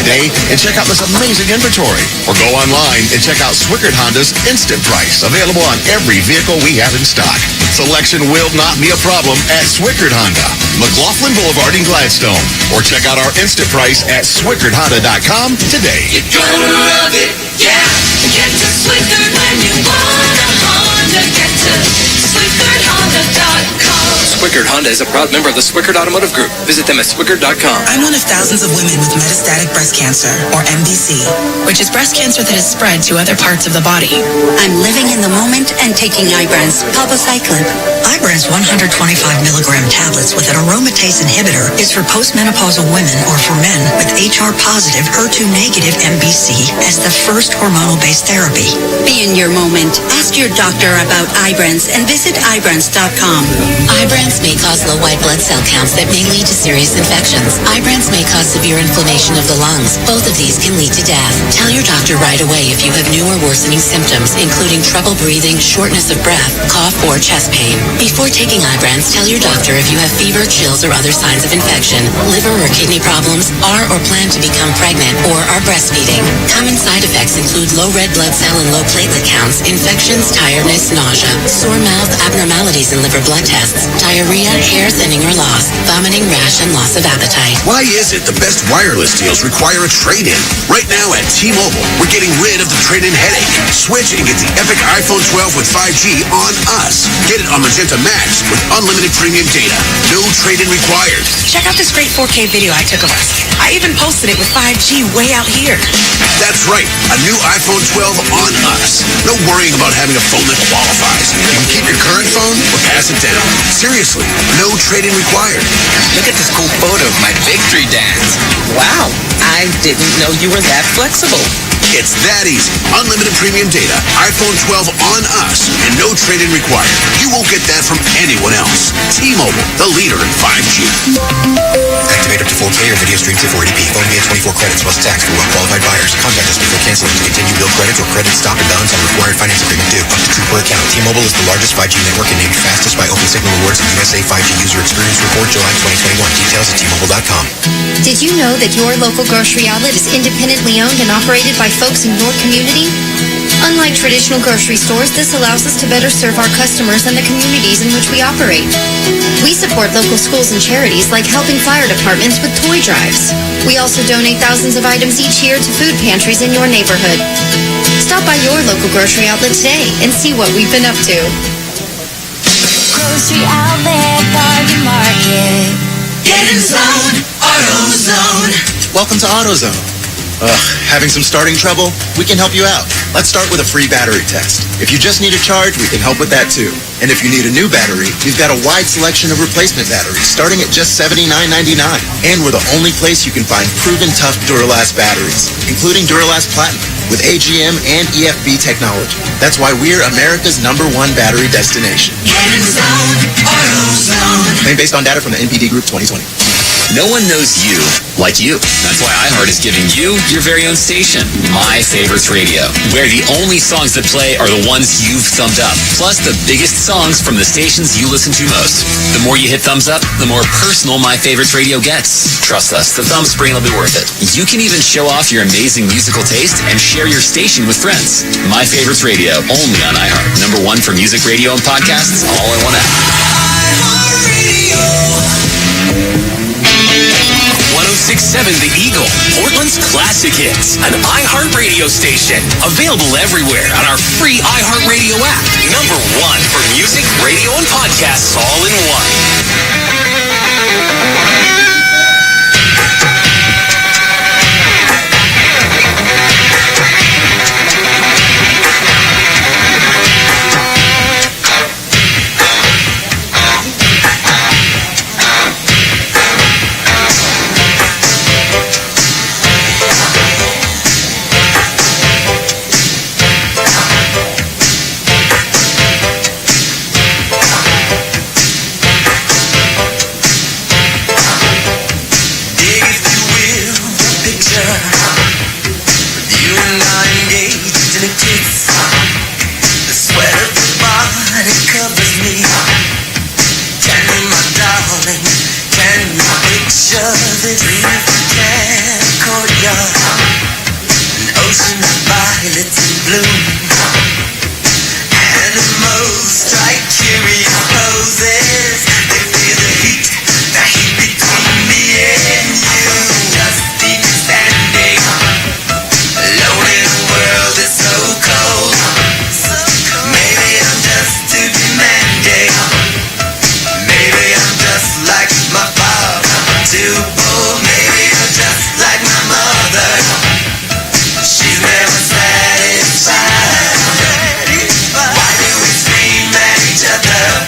today and check out this amazing inventory. Or go online and check out Swickard Honda's Instant Price, available on every vehicle we have in stock. Selection will not be a problem at Swickard Honda, McLaughlin Boulevard in Gladstone. Or check out our Instant Price at SwickardHonda.com today. You're gonna love it, yeah. Get to Swickard when you want a Honda. Get to SwickardHonda.com. Swickard Honda is a proud member of the Swickard Automotive Group. Visit them at Swickard.com. I'm one of thousands of women with metastatic breast cancer, or MBC, which is breast cancer that has spread to other parts of the body. I'm living in the moment and taking Ibrance palbociclib. Ibrance 125 milligram tablets with an aromatase inhibitor is for postmenopausal women or for men with HR-positive, HER2-negative MBC as the first hormonal-based therapy. Be in your moment. Ask your doctor about Ibrance and visit Ibrance.com. Ibrance may cause low white blood cell counts that may lead to serious infections. Ibrance may cause severe inflammation of the lungs. Both of these can lead to death. Tell your doctor right away if you have new or worsening symptoms, including trouble breathing, shortness of breath, cough, or chest pain. Before taking Ibrance, tell your doctor if you have fever, chills, or other signs of infection, liver or kidney problems, are or plan to become pregnant, or are breastfeeding. Common side effects include low red blood cell and low platelet counts, infections, tiredness, nausea, sore mouth, abnormalities in liver blood tests, diarrhea, hair thinning or loss, vomiting, rash, and loss of appetite. Why is it the best wireless deals require a trade-in? Right now at T-Mobile, we're getting rid of the trade-in headache. Switch and get the epic iPhone 12 with 5G on us. Get it on Magenta Max with unlimited premium data. No trade-in required. Check out this great 4K video I took of us. I even posted it with 5G way out here. That's right. A new iPhone 12 on us. No worrying about having a phone that qualifies. You can keep your current phone or pass it down. Seriously, no trade-in required. Look at this cool photo of my victory dance. Wow, I didn't know you were that flexible. It's that easy. Unlimited premium data, iPhone 12 on us, and no trade-in required. You won't get that from anyone else. T-Mobile, the leader in 5G. Activate up to 4K or video stream to 480p. Phone via 24 credits plus tax for well-qualified buyers. Contact us before canceling to continue bill credits or credit stop and balance on required finance agreement due. Up to 2 per account. T-Mobile is the largest 5G network and named fastest by Open Signal Awards and USA 5G User Experience Report July 2021. Details at T-Mobile.com. Did you know that your local grocery outlet is independently owned and operated by folks in your community? Unlike traditional grocery stores, this allows us to better serve our customers and the communities in which we operate. We support local schools and charities like helping fire departments with toy drives. We also donate thousands of items each year to food pantries in your neighborhood. Stop by your local grocery outlet today and see what we've been up to. Grocery outlet, bargain market. Get in zone, AutoZone. Welcome to AutoZone. Having some starting trouble? We can help you out. Let's start with a free battery test. If you just need a charge, we can help with that too. And if you need a new battery, we've got a wide selection of replacement batteries starting at just $79.99. And we're the only place you can find proven tough Duralast batteries, including Duralast Platinum with AGM and EFB technology. That's why we're America's #1 battery destination. Get in zone, AutoZone. Claim based on data from the NPD Group 2020. No one knows you like you. That's why iHeart is giving you your very own station, My Favorites Radio, where the only songs that play are the ones you've thumbed up, plus the biggest songs from the stations you listen to most. The more you hit thumbs up, the more personal My Favorites Radio gets. Trust us, the thumb spring will be worth it. You can even show off your amazing musical taste and share your station with friends. My Favorites Radio, only on iHeart. #1 for music, radio, and podcasts, all in one app. iHeart Radio. 106.7 The Eagle, Portland's classic hits, an iHeart radio station. Available everywhere on our free iHeart Radio app. #1 for music, radio, and podcasts all in one. This courtyard. bloom. Animals strike curious poses. They feel the heat between me and you. Just leave me standing alone in a world that's so cold. Maybe I'm just too demanding. Maybe I'm just like my father, too bold. Maybe I'm just like my mother. She's never satisfied. Why do we scream at each other?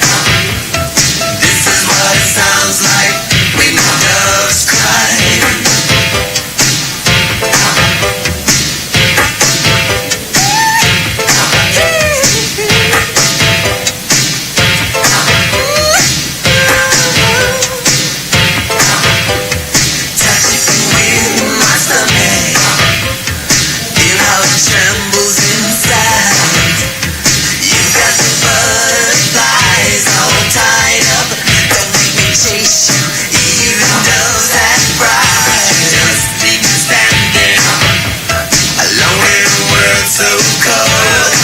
This is what it sounds like when doves cry. Trembles inside. You've got the butterflies all tied up. Don't make me chase you, even doves that fry. Just leave me standing alone in a world so cold.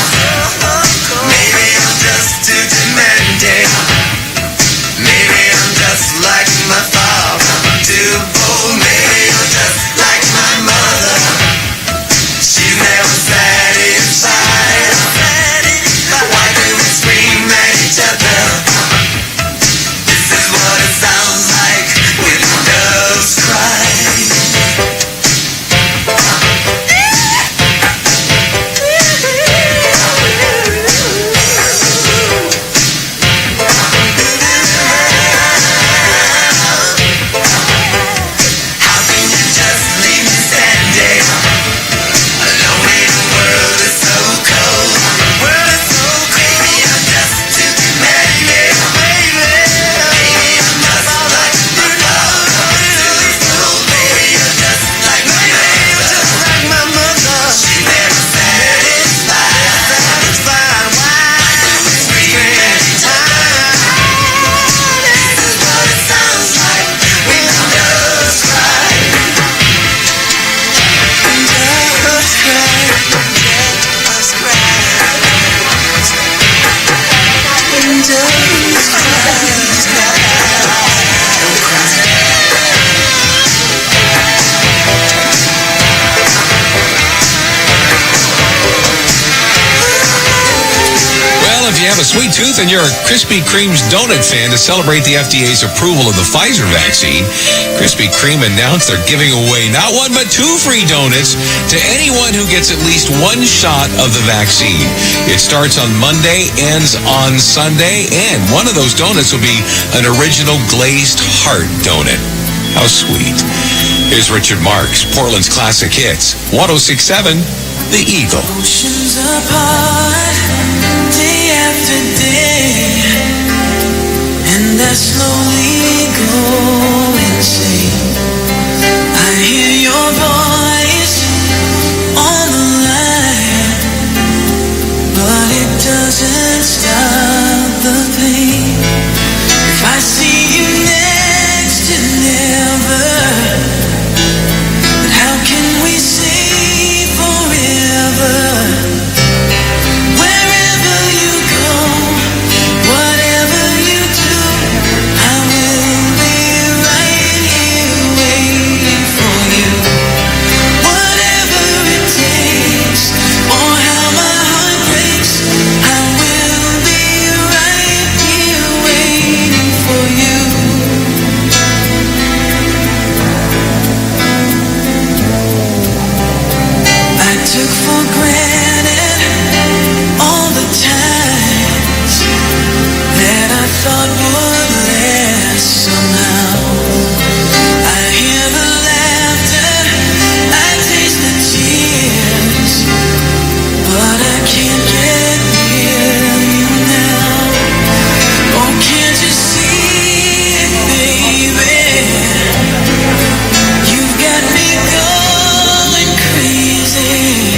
Maybe I'm just too demanding. Maybe I'm just like my father, too bold. Maybe I'm just like my mother. She's never satisfied. Why do we scream at each other? This is what it sounds like when doves cry. How can you just leave me standing alone in a world that's so cold? World is so cold. Maybe I'm just too demanding. Maybe I'm just like my father, too bold. Maybe I'm just like my mother. She's never satisfied. Why do we scream at each other? This is what it sounds like when doves cry. Doves cry. Doves cry. When doves cry. Well, if you have a sweet tooth and you're a Krispy Kreme's donut fan, to celebrate the FDA's approval of the Pfizer vaccine, Krispy Kreme announced they're giving away not one but 2 free donuts to anyone who gets at least 1 shot of the vaccine. It starts on Monday, ends on Sunday, and one of those donuts will be an original glazed heart donut. How sweet. Here's Richard Marks, Portland's Classic Hits, 106.7, The Eagle. Oceans apart, day after day, and I slowly go insane. I hear your voice on the line, but it doesn't stop the pain. If I see you next to never, but how can we say forever? Wherever you go, whatever you do, I will be right here waiting for you. Whatever it takes, or how my heart breaks, I will be right here waiting for you. I took for granted all the times that I thought would last somehow. I hear the laughter, I taste the tears, but I can't get near you now. Oh, can't you see it, baby? You've got me going crazy.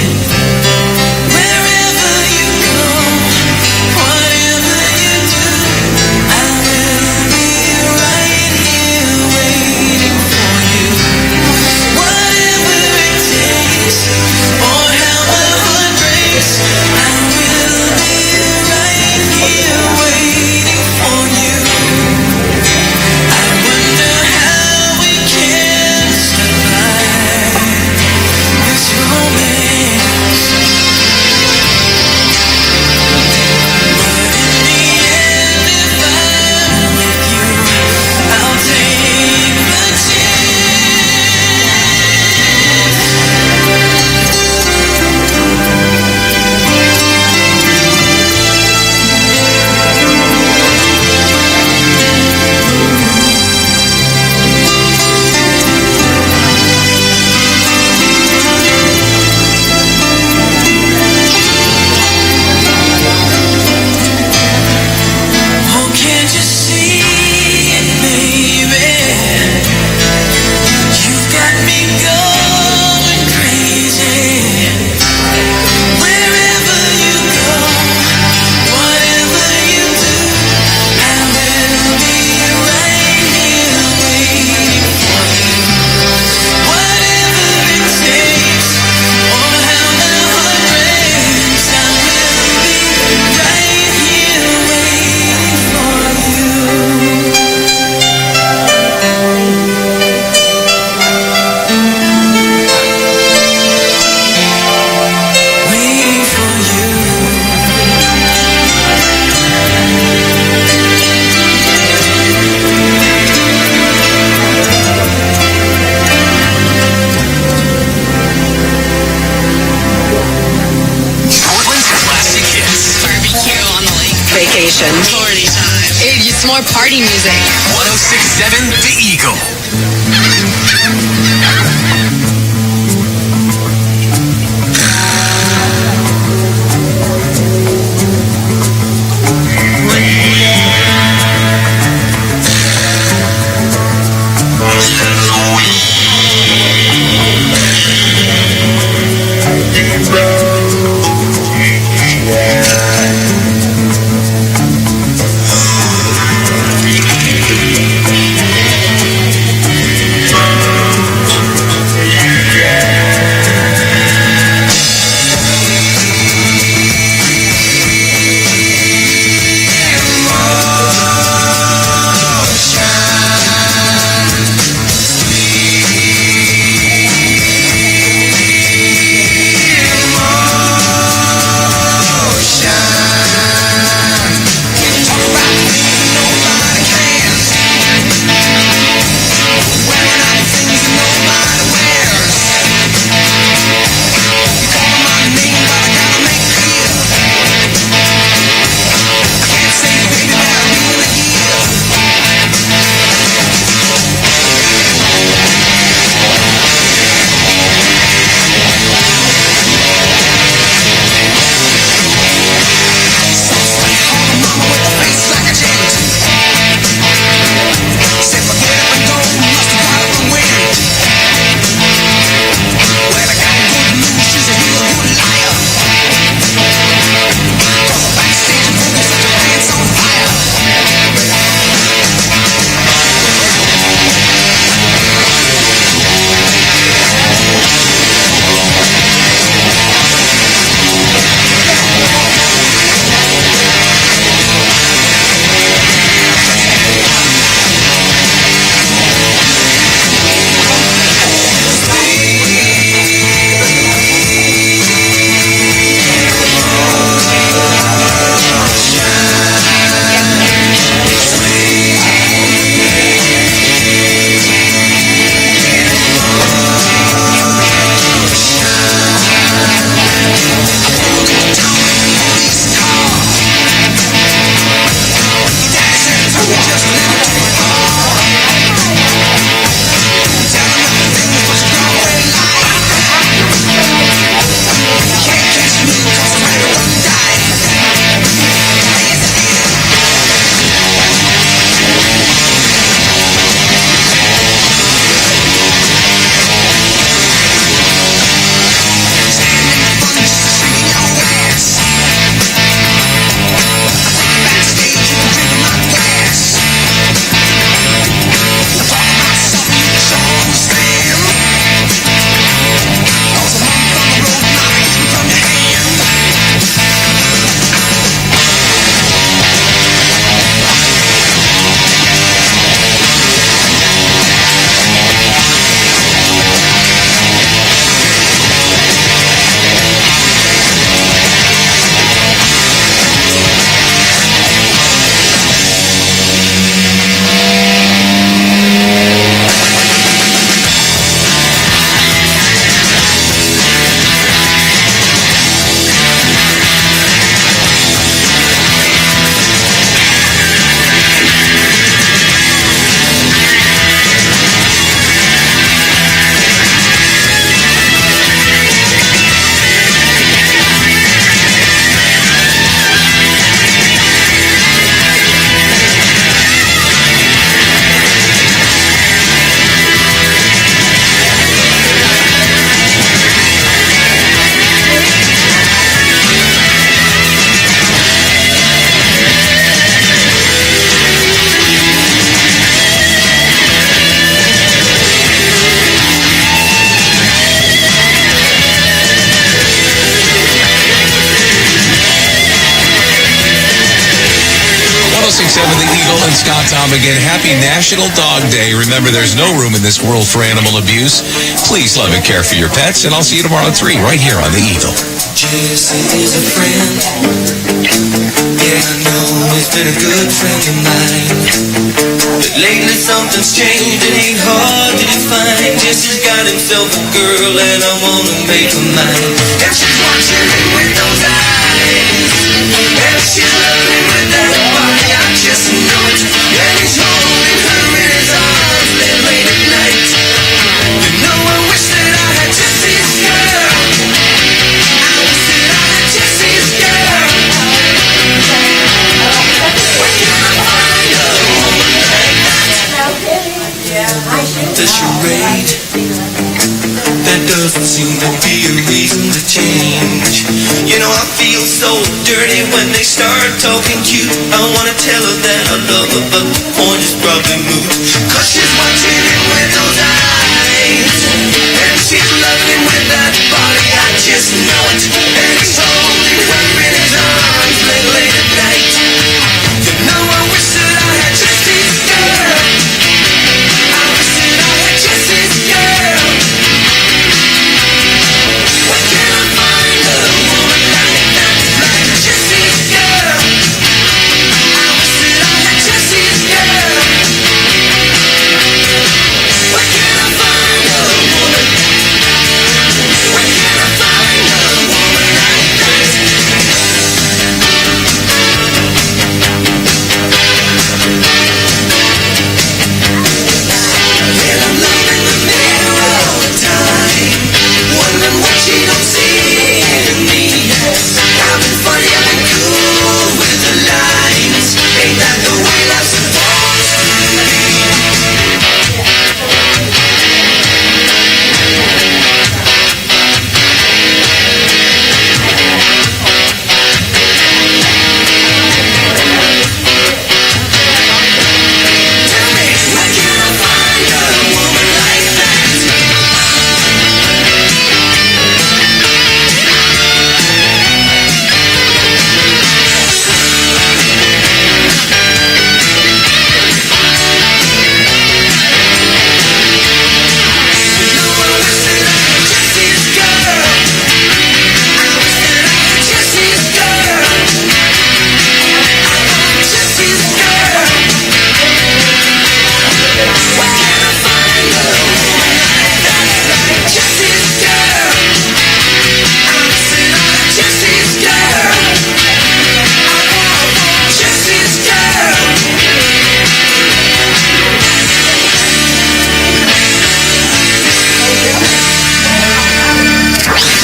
station. Party time. It's more party music. 106.7 The Eagle. The Eagle and Scott Tom again. Happy National Dog Day. Remember, there's no room in this world for animal abuse. Please love and care for your pets, and I'll see you tomorrow at 3 right here on The Eagle. Jason is a friend. Yeah, I know he's been a good friend of mine. But lately something's changed, it ain't hard to define. Jesse's got himself a girl and I wanna make her mine. And she's watching me with those eyes, and she's loving with that doesn't seem to be a reason to change. You know I feel so dirty when they start talking cute. I wanna tell her that I love her, but the point is probably moot. Cause she's watching him with those eyes, and she's loving with that body, I just know it. And he's holding her in his arms late at night. You know I wish that I had just his girl. I wish that I had just his girl. Where can I find a woman like that, like just his girl? I wish that I had just his girl. Where can I find a woman? Where can I find a woman like that? And I'm looking in the mirror all the time, wondering what she don't see in me. I've been funny, I've been cool with the lines. Ain't that the way love's supposed to be? Tell me, where can I find a woman like that?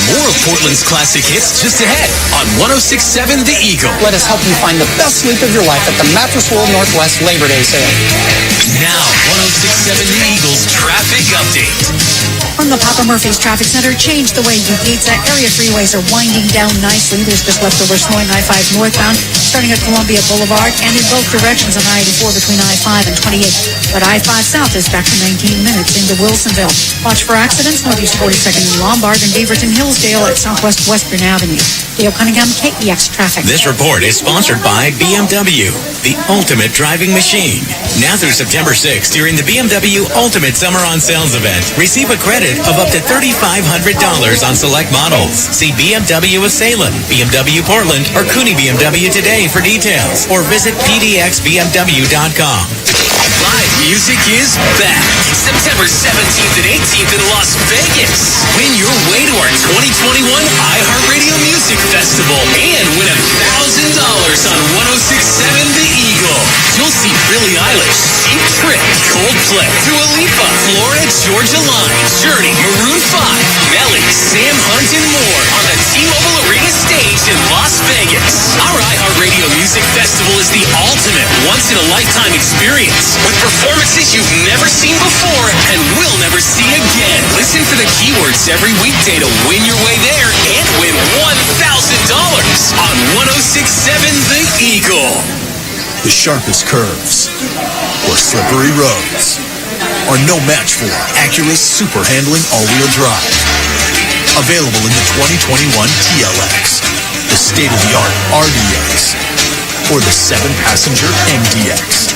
More of Portland's classic hits just ahead on 106.7 The Eagle. Let us help you find the best sleep of your life at the Mattress World Northwest Labor Day sale. Now, 106.7 The Eagle's traffic update. From the Papa Murphy's Traffic Center, change the way you pizza. Area freeways are winding down nicely. There's just leftover slowing I-5 northbound, starting at Columbia Boulevard, and in both directions on I-84 between I-5 and 28. But I-5 south is back to 19 minutes into Wilsonville. Watch for accidents, northeast 42nd and Lombard, and Beaverton Hillsdale at southwest Western Avenue. Dale Cunningham, KEX Traffic. This report is sponsored by BMW, the ultimate driving machine. Now through September 6th, during the BMW Ultimate Summer on Sales event, receive a credit of up to $3,500 on select models. See BMW of Salem, BMW Portland, or Cooney BMW today for details, or visit pdxbmw.com. Live music is back. September 17th and 18th in Las Vegas. Win your way to our 2021 iHeartRadio Music Festival and win $1,000 on 106.7 The Eagle. You'll see Billie Eilish, Cheap Trick, Coldplay, Dua Lipa, Florida Georgia Line, Journey, Maroon 5, Melly, Sam Hunt, and more on the T-Mobile Arena stage in Las Vegas. Our iHeartRadio Music Festival is the ultimate once-in-a-lifetime experience with performances you've never seen before and will never see again. Listen for the keywords every weekday to win your way there and win $1,000 on 106.7 The Eagle. The sharpest curves or slippery roads are no match for Acura's super handling all-wheel drive. Available in the 2021 TLX, the state-of-the-art RDX, or the 7-passenger MDX.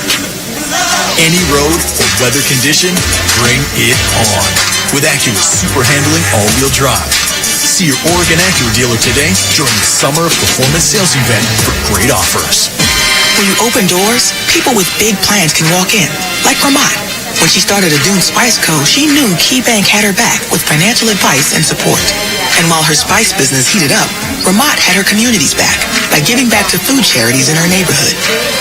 Any road or weather condition, bring it on with Acura's super handling all-wheel drive. See your Oregon Acura dealer today during the Summer of Performance sales event for great offers. When you open doors, people with big plans can walk in, like Ramat. When she started a Dune Spice Co., she knew KeyBank had her back with financial advice and support. And while her spice business heated up, Ramat had her communities back by giving back to food charities in her neighborhood.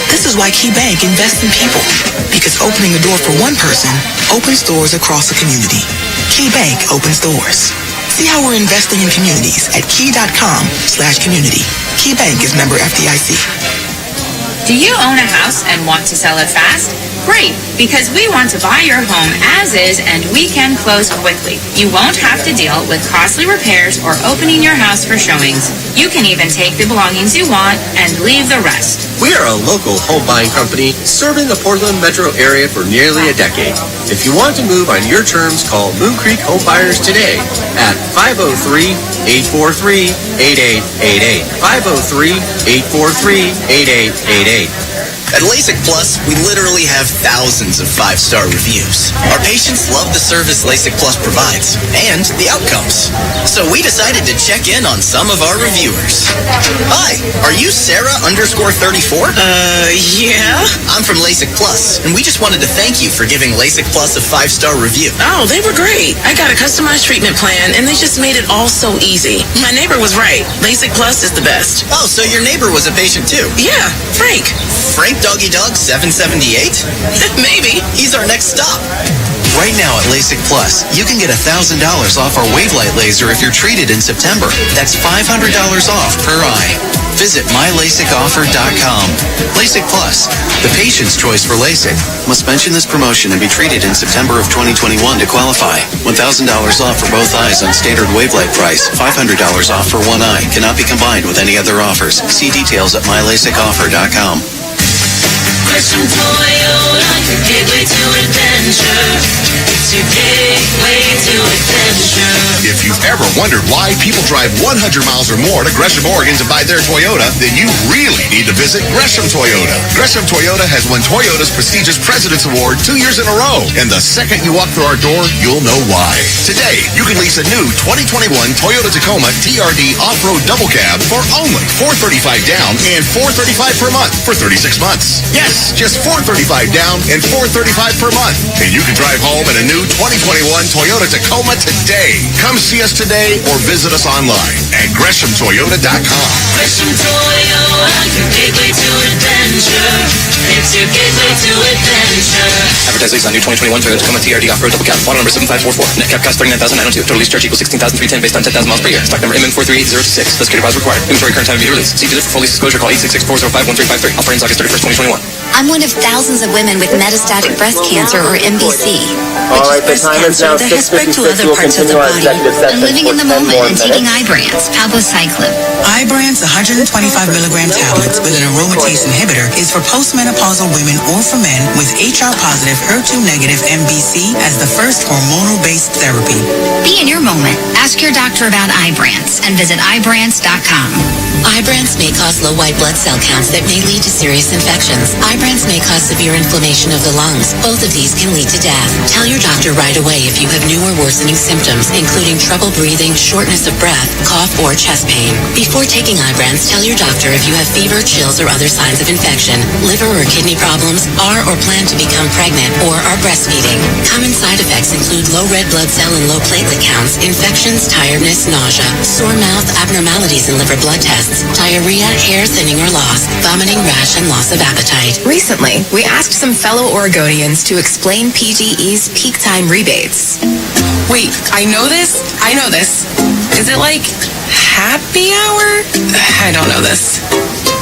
This is why KeyBank invests in people, because opening a door for one person opens doors across a community. KeyBank opens doors. See how we're investing in communities at key.com/community. KeyBank is member FDIC. Do you own a house and want to sell it fast? Great, because we want to buy your home as is and we can close quickly. You won't have to deal with costly repairs or opening your house for showings. You can even take the belongings you want and leave the rest. We are a local home buying company serving the Portland metro area for nearly a decade. If you want to move on your terms, call Moon Creek Home Buyers today at 503-843-8888. 503-843-8888. At LASIK Plus, we literally have thousands of 5-star reviews. Our patients love the service LASIK Plus provides and the outcomes. So we decided to check in on some of our reviewers. Hi, are you Sarah_34? Yeah. I'm from LASIK Plus, and we just wanted to thank you for giving LASIK Plus a 5-star review. Oh, they were great. I got a customized treatment plan, and they just made it all so easy. My neighbor was right. LASIK Plus is the best. Oh, so your neighbor was a patient too? Yeah, Frank. Frank Doggy Dog 778? Maybe. He's our next stop. Right now at LASIK Plus, you can get $1,000 off our Wavelight laser if you're treated in September. That's $500 off per eye. Visit mylasicoffer.com. LASIK Plus, the patient's choice for LASIK. Must mention this promotion and be treated in September of 2021 to qualify. $1,000 off for both eyes on standard Wavelight price. $500 off for one eye. Cannot be combined with any other offers. See details at mylasicoffer.com. Gresham Toyota, your gateway to adventure. It's your gateway to adventure. If you've ever wondered why people drive 100 miles or more to Gresham, Oregon to buy their Toyota, then you really need to visit Gresham Toyota. Gresham Toyota has won Toyota's prestigious President's Award 2 years in a row. And the second you walk through our door, you'll know why. Today, you can lease a new 2021 Toyota Tacoma TRD Off-Road Double Cab for only $435 down and $435 per month for 36 months. Yes, just $435 down and $435 per month. And you can drive home in a new 2021 Toyota Tacoma today. Come see us today or visit us online at GreshamToyota.com. Gresham Toyota, your gateway to adventure. It's your gateway to adventure. Advertise lease on new 2021 Toyota Tacoma TRD Off-Road Double Cab. Model number 7544. Net cap cost $39,902. Total lease charge equals $16,310 based on 10,000 miles per year. Stock number MN438026. Specificated deposit required. Inventory current time of vehicle release. See dealer for full lease disclosure. Call 866-405-1353. Offer ends August 31st, 2021. I'm one of thousands of women with metastatic breast cancer, or MBC. All right, the time is now 6:56. We'll continue our executive session I'm living in the for 10 moment more and minutes. taking Ibrance, palbociclib. Ibrance 125 milligram tablets with an aromatase inhibitor is for postmenopausal women or for men with HR-positive, HER2-negative MBC as the first hormonal-based therapy. Be in your moment. Ask your doctor about Ibrance and visit Ibrance.com. Ibrance may cause low white blood cell counts that may lead to serious infections. Ibrance may cause severe inflammation of the lungs. Both of these can lead to death. Tell your doctor right away if you have new or worsening symptoms, including trouble breathing, shortness of breath, cough, or chest pain. Before taking Ibrance, tell your doctor if you have fever, chills, or other signs of infection, liver or kidney problems, are or plan to become pregnant, or are breastfeeding. Common side effects include low red blood cell and low platelet counts, infections, tiredness, nausea, sore mouth, abnormalities in liver blood tests, diarrhea, hair thinning or loss, vomiting, rash, and loss of appetite. Recently, we asked some fellow Oregonians to explain PGE's peak time rebates. Wait, I know this? I know this. Is it like happy hour? I don't know this.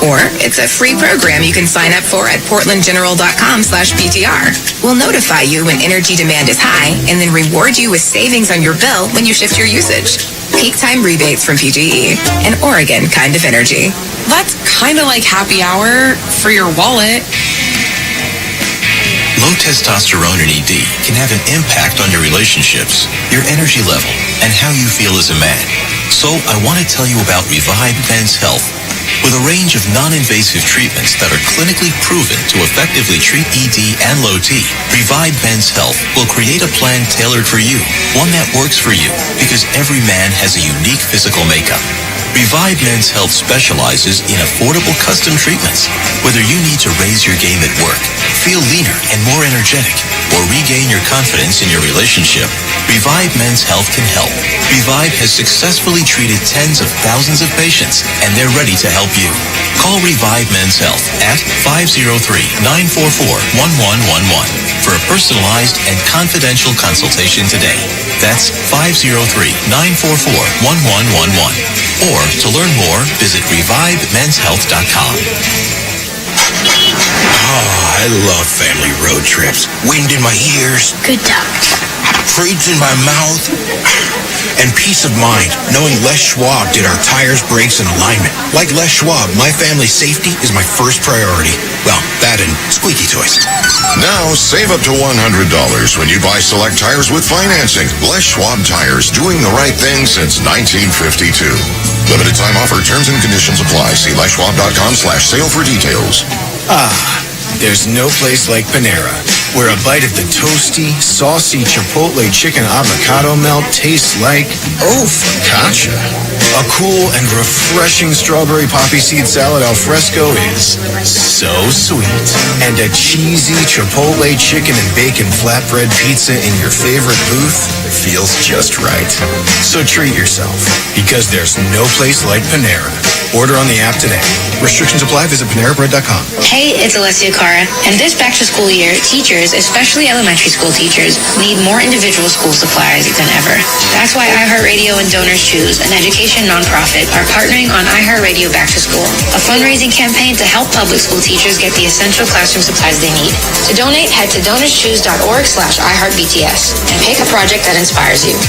Or it's a free program you can sign up for at portlandgeneral.com/PTR. We'll notify you when energy demand is high and then reward you with savings on your bill when you shift your usage. Peak time rebates from PGE, an Oregon kind of energy. That's kind of like happy hour for your wallet. Low testosterone and ED can have an impact on your relationships, your energy level, and how you feel as a man. So I want to tell you about Revive Men's Health. With a range of non-invasive treatments that are clinically proven to effectively treat ED and low T, Revive Men's Health will create a plan tailored for you, one that works for you, because every man has a unique physical makeup. Revive Men's Health specializes in affordable custom treatments. Whether you need to raise your game at work, feel leaner and more energetic, or regain your confidence in your relationship, Revive Men's Health can help. Revive has successfully treated tens of thousands of patients, and they're ready to help you. Call Revive Men's Health at 503-944-1111 for a personalized and confidential consultation today. That's 503-944-1111. Or to learn more, visit ReviveMen'sHealth.com. Oh, I love family road trips. Wind in my ears. Good dog. Treats in my mouth. And peace of mind, knowing Les Schwab did our tires, brakes, and alignment. Like Les Schwab, my family's safety is my first priority. Well, that and squeaky toys. Now, save up to $100 when you buy select tires with financing. Les Schwab Tires, doing the right thing since 1952. Limited time offer. Terms and conditions apply. See leschwab.com/sale for details. There's no place like Panera, where a bite of the toasty, saucy Chipotle chicken avocado melt tastes like, focaccia. A cool and refreshing strawberry poppy seed salad al fresco is so sweet. And a cheesy Chipotle chicken and bacon flatbread pizza in your favorite booth feels just right. So treat yourself, because there's no place like Panera. Order on the app today. Restrictions apply. Visit PaneraBread.com. Hey, it's Alessia Cara. And this back-to-school year, teachers, especially elementary school teachers, need more individual school supplies than ever. That's why iHeartRadio and Donors Choose, an education nonprofit, are partnering on iHeartRadio Back to School, a fundraising campaign to help public school teachers get the essential classroom supplies they need. To donate, head to donorschoose.org/iHeartBTS and pick a project that inspires you.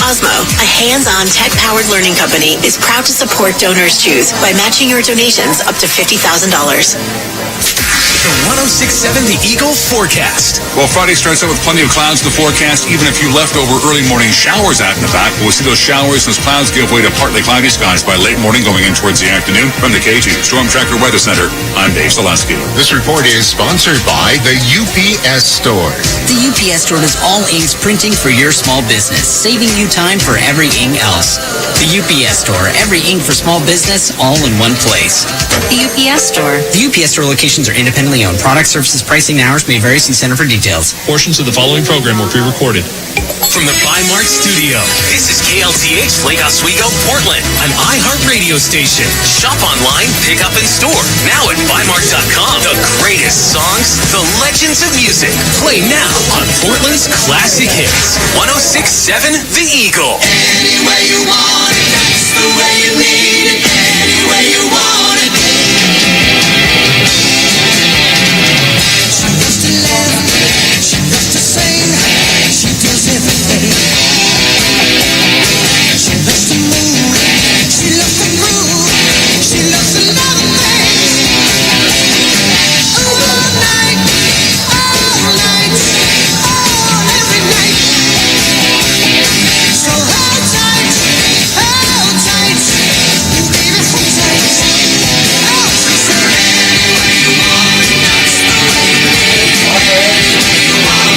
Osmo, a hands-on tech-powered learning company, is proud to support Donors Choose by matching your donations up to $50,000. The 106.7 The Eagle forecast. Well, Friday starts out with plenty of clouds in the forecast, even a few leftover early morning showers out and about. We'll see those showers as clouds give way to partly cloudy skies by late morning going in towards the afternoon. From the KG Storm Tracker Weather Center, I'm Dave Zaleski. This report is sponsored by the UPS Store. The UPS Store does all inks printing for your small business, saving you time for every ink else. The UPS Store, every ink for small business, all in one place. The UPS Store. The UPS Store locations are independently owned. Product, services, pricing, and hours may vary. See Center for details. Portions of the following program were pre-recorded. From the Bi-Mart studio, this is KLTH Lake Oswego, Portland, an iHeart radio station. Shop online, pick up in store. Now at Bi-Mart.com. The greatest songs, the legends of music. Play now on Portland's classic hits. 106.7 The Eagle. Any way you want it, that's the way you need it. Any way you want it. She loves to laugh, she loves to sing, she does everything. She loves to move, she loves to groove, she loves a lot of things. All night, every night. So hold tight, you leave it from tight. She said, any way you want it, that's the way you need it. Any way you want it.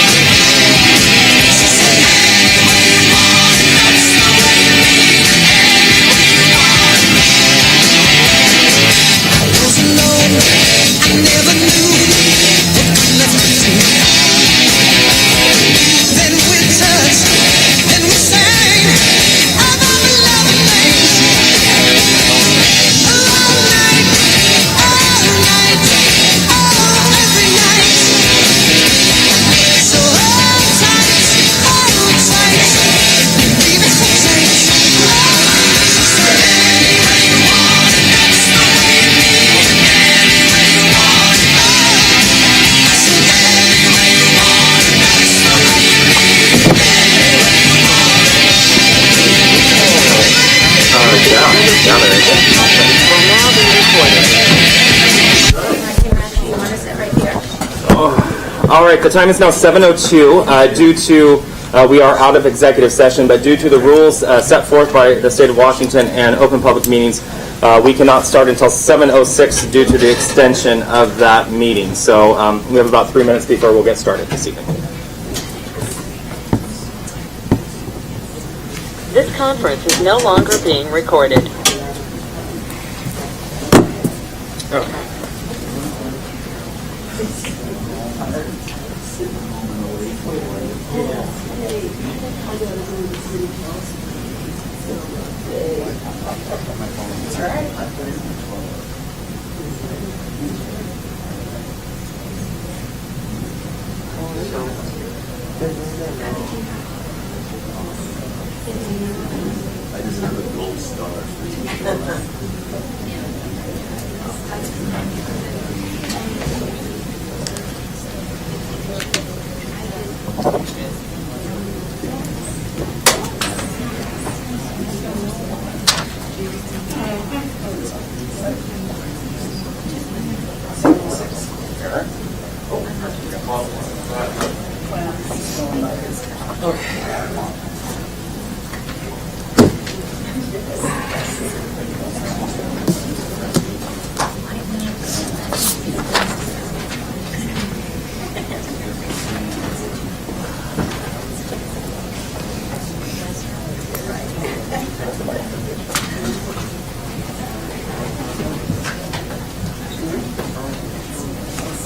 She said, any way you want it, that's the way you need it. Any way you want it. I was alone, I never knew what good love could do. Then we touched, then we sang about the love and things. All night, every night. So hold tight, you leave it so tight. She said, any way you want it, that's the way you need it. Any way you want it. I said, any way you want it, that's the way you need it. Any way you want it. All right, the time is now 7:02. Due to we are out of executive session, but due to the rules set forth by the state of Washington and open public meetings, we cannot start until 7:06 due to the extension of that meeting. So we have about 3 minutes before we'll get started this evening. This conference is no longer being recorded. I just have a gold star for you.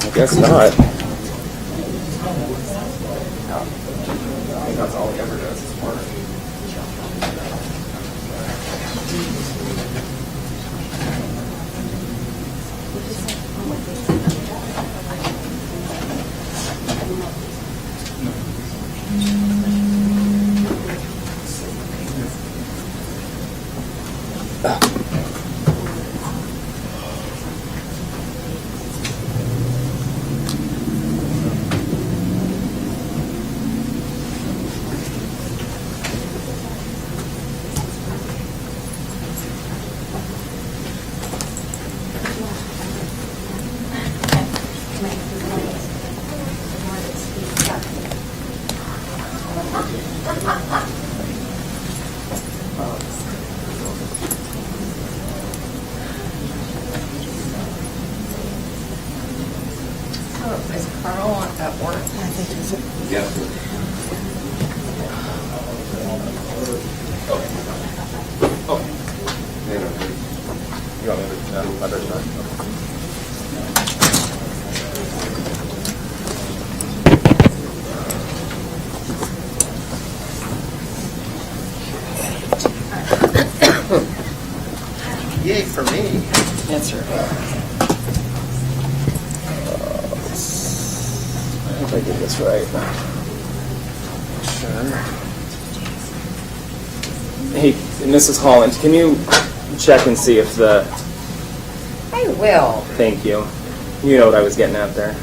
I guess not. That's all he ever does is work. Is Carl at work? I think he's at You want me to, I better not. Yay for me. That's right. I hope I did this right. Sure. Hey, Mrs. Holland, can you check and see if the... I will. Thank you. You know what I was getting at there.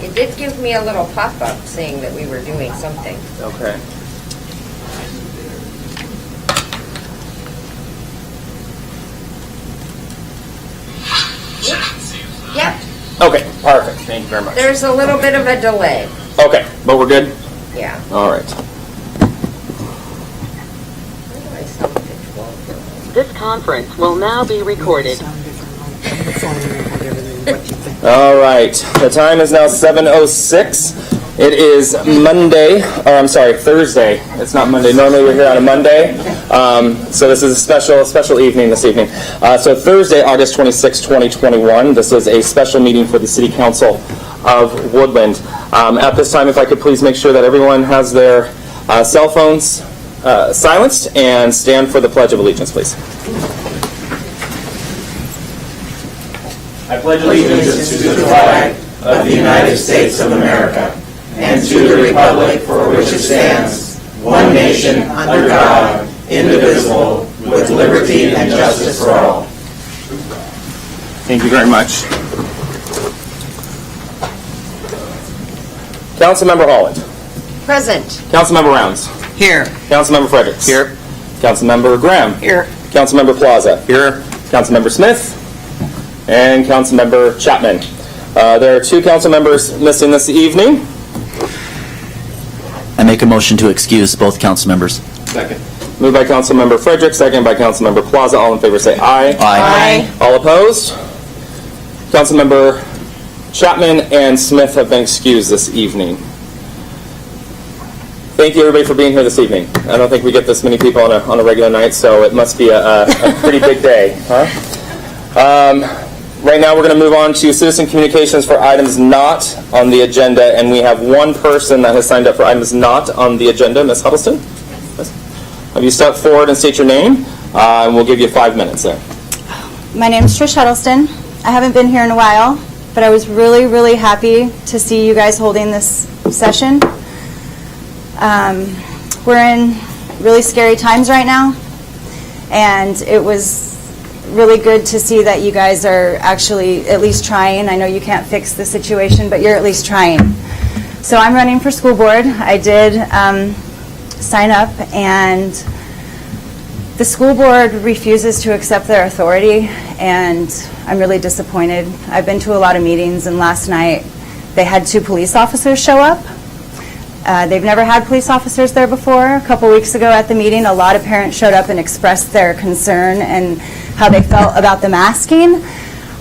It did give me a little pop-up saying that we were doing something. Okay. Yep. Okay, perfect. Thank you very much. There's a little bit of a delay. Okay, but we're good? Yeah. All right. This conference will now be recorded. All right. The time is now 7:06. It is Monday, or I'm sorry, Thursday. It's not Monday. Normally we're here on a Monday. So this is a special evening this evening. So Thursday, August 26, 2021. This is a special meeting for the City Council of Woodland. At this time, if I could please make sure that everyone has their cell phones silenced and stand for the Pledge of Allegiance, please. I pledge allegiance to the flag of the United States of America and to the republic for which it stands, one nation, under God, indivisible, with liberty and justice for all. Thank you very much. Councilmember Holland. Present. Councilmember Rounds. Here. Councilmember Fredericks. Here. Councilmember Graham. Here. Councilmember Plaza. Here. Councilmember Smith. And Councilmember Chapman. There are two council members missing this evening. I make a motion to excuse both council members. Second. Moved by Councilmember Frederick, second by Councilmember Plaza. All in favor say aye. Aye. All opposed? Councilmember Chapman and Smith have been excused this evening. Thank you everybody for being here this evening. I don't think we get this many people on a regular night, so it must be a pretty big day, huh? Right now we're going to move on to citizen communications for items not on the agenda, and we have one person that has signed up for items not on the agenda. Ms. Huddleston? Have you step forward and state your name, and we'll give you 5 minutes there. My name is Trish Huddleston. I haven't been here in a while, but I was really, really happy to see you guys holding this session. We're in really scary times right now, and it was really good to see that you guys are actually at least trying. I know you can't fix the situation, but you're at least trying. So I'm running for school board. I did sign up, and The school board refuses to accept their authority, and I'm really disappointed. I've been to a lot of meetings, and last night they had 2 police officers show up. They've never had police officers there before. A couple weeks ago at the meeting, a lot of parents showed up and expressed their concern and how they felt about the masking.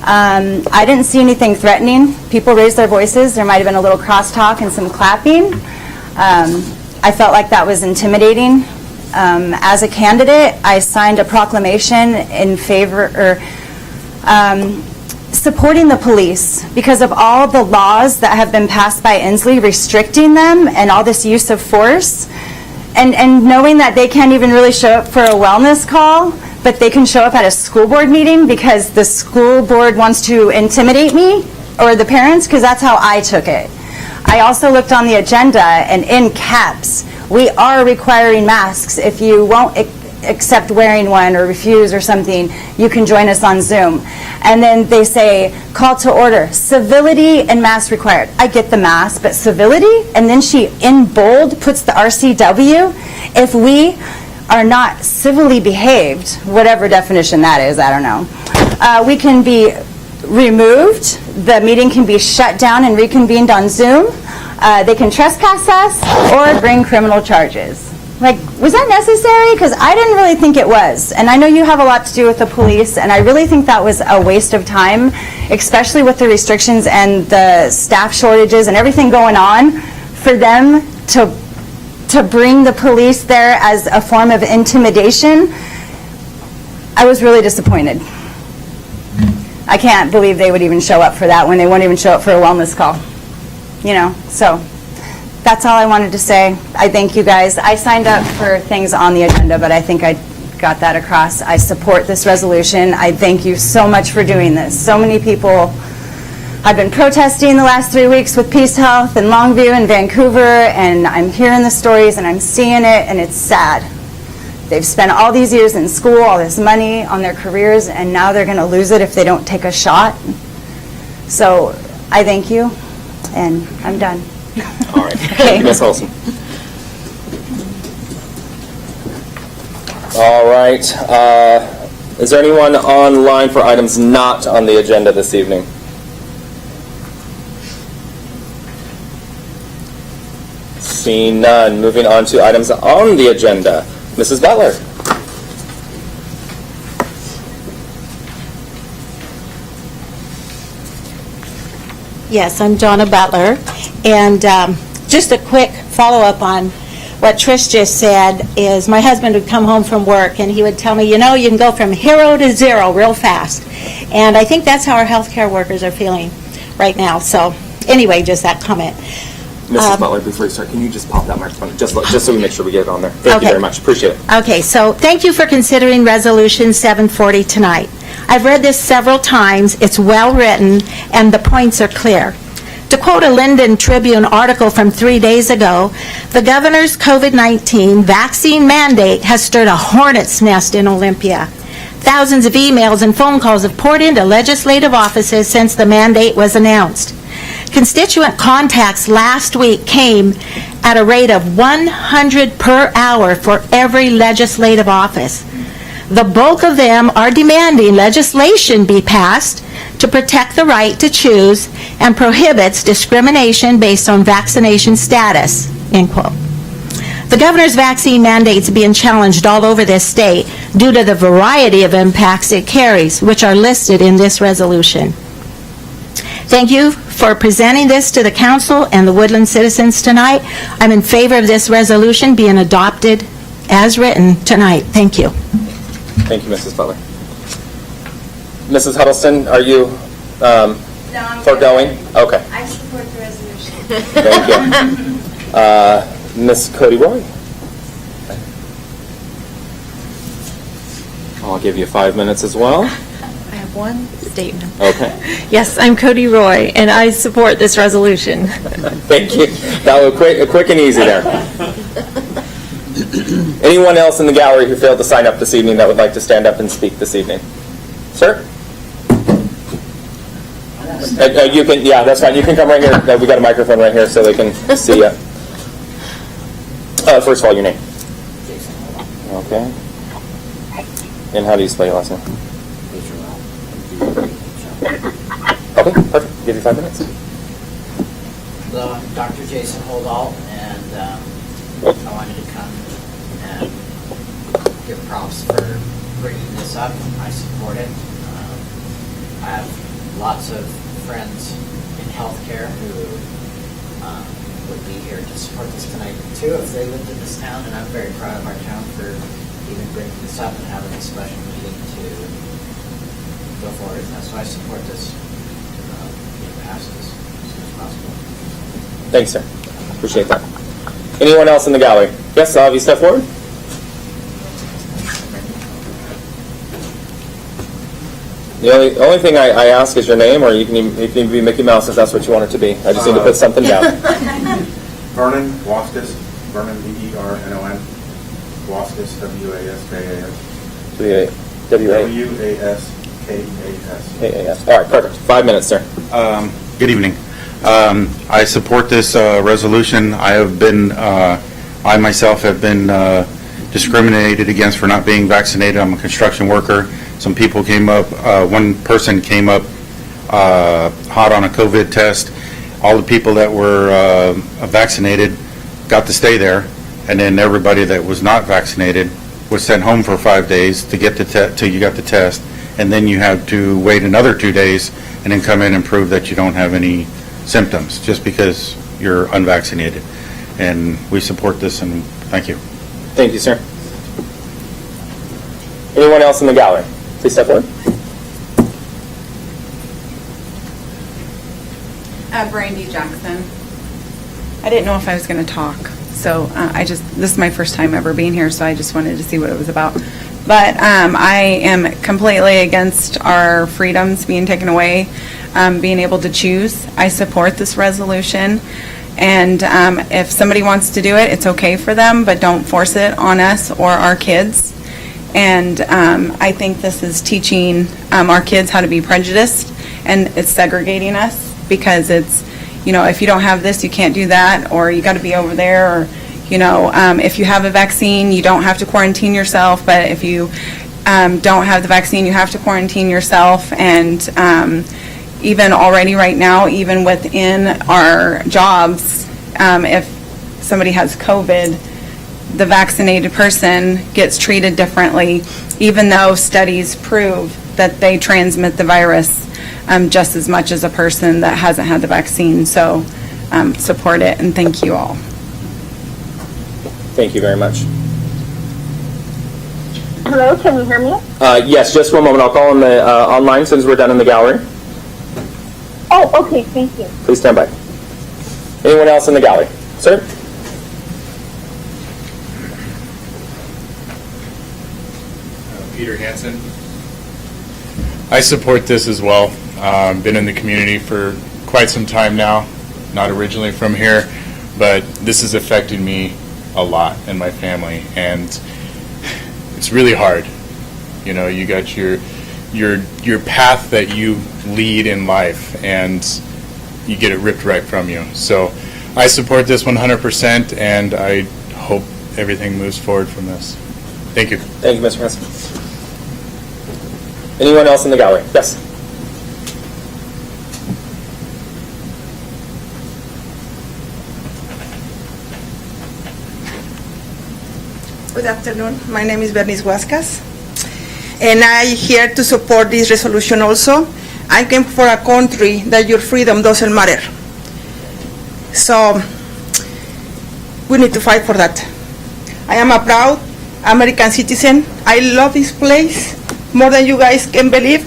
I didn't see anything threatening. People raised their voices. There might have been a little crosstalk and some clapping. I felt like that was intimidating. As a candidate, I signed a proclamation in favor, supporting the police because of all the laws that have been passed by Inslee restricting them and all this use of force, and knowing that they can't even really show up for a wellness call, but they can show up at a school board meeting because the school board wants to intimidate me or the parents, because that's how I took it. I also looked on the agenda, and in caps, we are requiring masks. If you won't accept wearing one or refuse or something, you can join us on Zoom. And then they say, call to order, civility and mask required. I get the mask, but civility? And then she, in bold, puts the RCW. If we are not civilly behaved, whatever definition that is, I don't know, we can be removed, the meeting can be shut down and reconvened on Zoom, they can trespass us or bring criminal charges. Like, was that necessary? Because I didn't really think it was. And I know you have a lot to do with the police, and I really think that was a waste of time, especially with the restrictions and the staff shortages and everything going on, for them to bring the police there as a form of intimidation. I was really disappointed. I can't believe they would even show up for that when they won't even show up for a wellness call. You know, so that's all I wanted to say. I thank you guys. I signed up for things on the agenda, but I think I got that across. I support this resolution. I thank you so much for doing this. So many people have been protesting the last 3 weeks with Peace Health in Longview and Vancouver, and I'm hearing the stories and I'm seeing it, and it's sad. They've spent all these years in school, all this money on their careers, and now they're going to lose it if they don't take a shot. So I thank you, and I'm done. All right. Thank you, Ms. Olson. All right. Is there anyone online for items not on the agenda this evening? Seeing none. Moving on to items on the agenda. Mrs. Butler. Yes, I'm Donna Butler, and just a quick follow-up on what Trish just said is my husband would come home from work and he would tell me, you know, you can go from hero to zero real fast, and I think that's how our healthcare workers are feeling right now. So anyway, just that comment. Mrs. Butler, before you start, can you just pop that microphone, just so we make sure we get it on there? Thank you very much. Appreciate it. Okay, so thank you for considering Resolution 740 tonight. I've read this several times. It's well written, and the points are clear. To quote a Linden Tribune article from 3 days ago, the governor's COVID-19 vaccine mandate has stirred a hornet's nest in Olympia. Thousands of emails and phone calls have poured into legislative offices since the mandate was announced. Constituent contacts last week came at a rate of 100 per hour for every legislative office. The bulk of them are demanding legislation be passed to protect the right to choose and prohibits discrimination based on vaccination status, end quote. The governor's vaccine mandates are being challenged all over this state due to the variety of impacts it carries, which are listed in this resolution. Thank you for presenting this to the council and the Woodland citizens tonight. I'm in favor of this resolution being adopted as written tonight. Thank you. Thank you, Mrs. Butler. Mrs. Huddleston, are you foregoing? Okay. I support the resolution. Thank you. Ms. Cody Roy? I'll give you 5 minutes as well. I have one statement. Okay. Yes, I'm Cody Roy, and I support this resolution. Thank you. That was quick and easy there. Anyone else in the gallery who failed to sign up this evening that would like to stand up and speak this evening? Sir? You can, yeah, that's fine. You can come right here. We got a microphone right here so they can see you. First of all, your name. Okay. And how do you spell your last name? Okay, perfect. Give you 5 minutes. Hello, I'm Dr. Jason Holdall, and I wanted to come and give props for bringing this up. I support it. I have lots of friends in healthcare who would be here to support this tonight too if they lived in this town, and I'm very proud of our town for even bringing this up and having a special meeting to go forward. And that's why I support this being passed as soon as possible. Thanks, sir. Appreciate that. Anyone else in the gallery? Yes, I'll have you step forward. The only thing I ask is your name, or you can even be Mickey Mouse if that's what you want it to be. I just need to put something down. Vernon Waskis, Vernon, V-E-R-N-O-N, Waskis, W-A-S-K-A-S. W-A-S-K-A-S. All right, perfect. 5 minutes, sir. Good evening. I support this resolution. I myself have been discriminated against for not being vaccinated. I'm a construction worker. Some people came up, one person came up hot on a COVID test. All the people that were vaccinated got to stay there, and then everybody that was not vaccinated was sent home for 5 days to get till you got the test, and then you have to wait another 2 days and then come in and prove that you don't have any symptoms just because you're unvaccinated. And we support this, and thank you. Thank you, sir. Anyone else in the gallery? Please step forward. Brandy Jackson. I didn't know if I was going to talk, so this is my first time ever being here, so I just wanted to see what it was about. But I am completely against our freedoms being taken away, being able to choose. I support this resolution, and if somebody wants to do it, it's okay for them, but don't force it on us or our kids. And I think this is teaching our kids how to be prejudiced, and it's segregating us because it's, if you don't have this, you can't do that, or you got to be over there, or, if you have a vaccine, you don't have to quarantine yourself, but if you don't have the vaccine, you have to quarantine yourself. And even already right now, even within our jobs, if somebody has COVID, the vaccinated person gets treated differently, even though studies prove that they transmit the virus just as much as a person that hasn't had the vaccine. So support it, and thank you all. Thank you very much. Hello, can you hear me? Yes, just 1 moment. I'll call on the online since we're done in the gallery. Oh, okay, thank you. Please stand by. Anyone else in the gallery? Sir? Peter Hansen. I support this as well. Been in the community for quite some time now, not originally from here, but this has affected me a lot and my family, and it's really hard. You got your path that you lead in life, and you get it ripped right from you. So I support this 100%, and I hope everything moves forward from this. Thank you. Thank you, Mr. Hansen. Anyone else in the gallery? Yes. Good afternoon. My name is Bernice Huascas, and I'm here to support this resolution also. I came for a country that your freedom doesn't matter. So we need to fight for that. I am a proud American citizen. I love this place more than you guys can believe.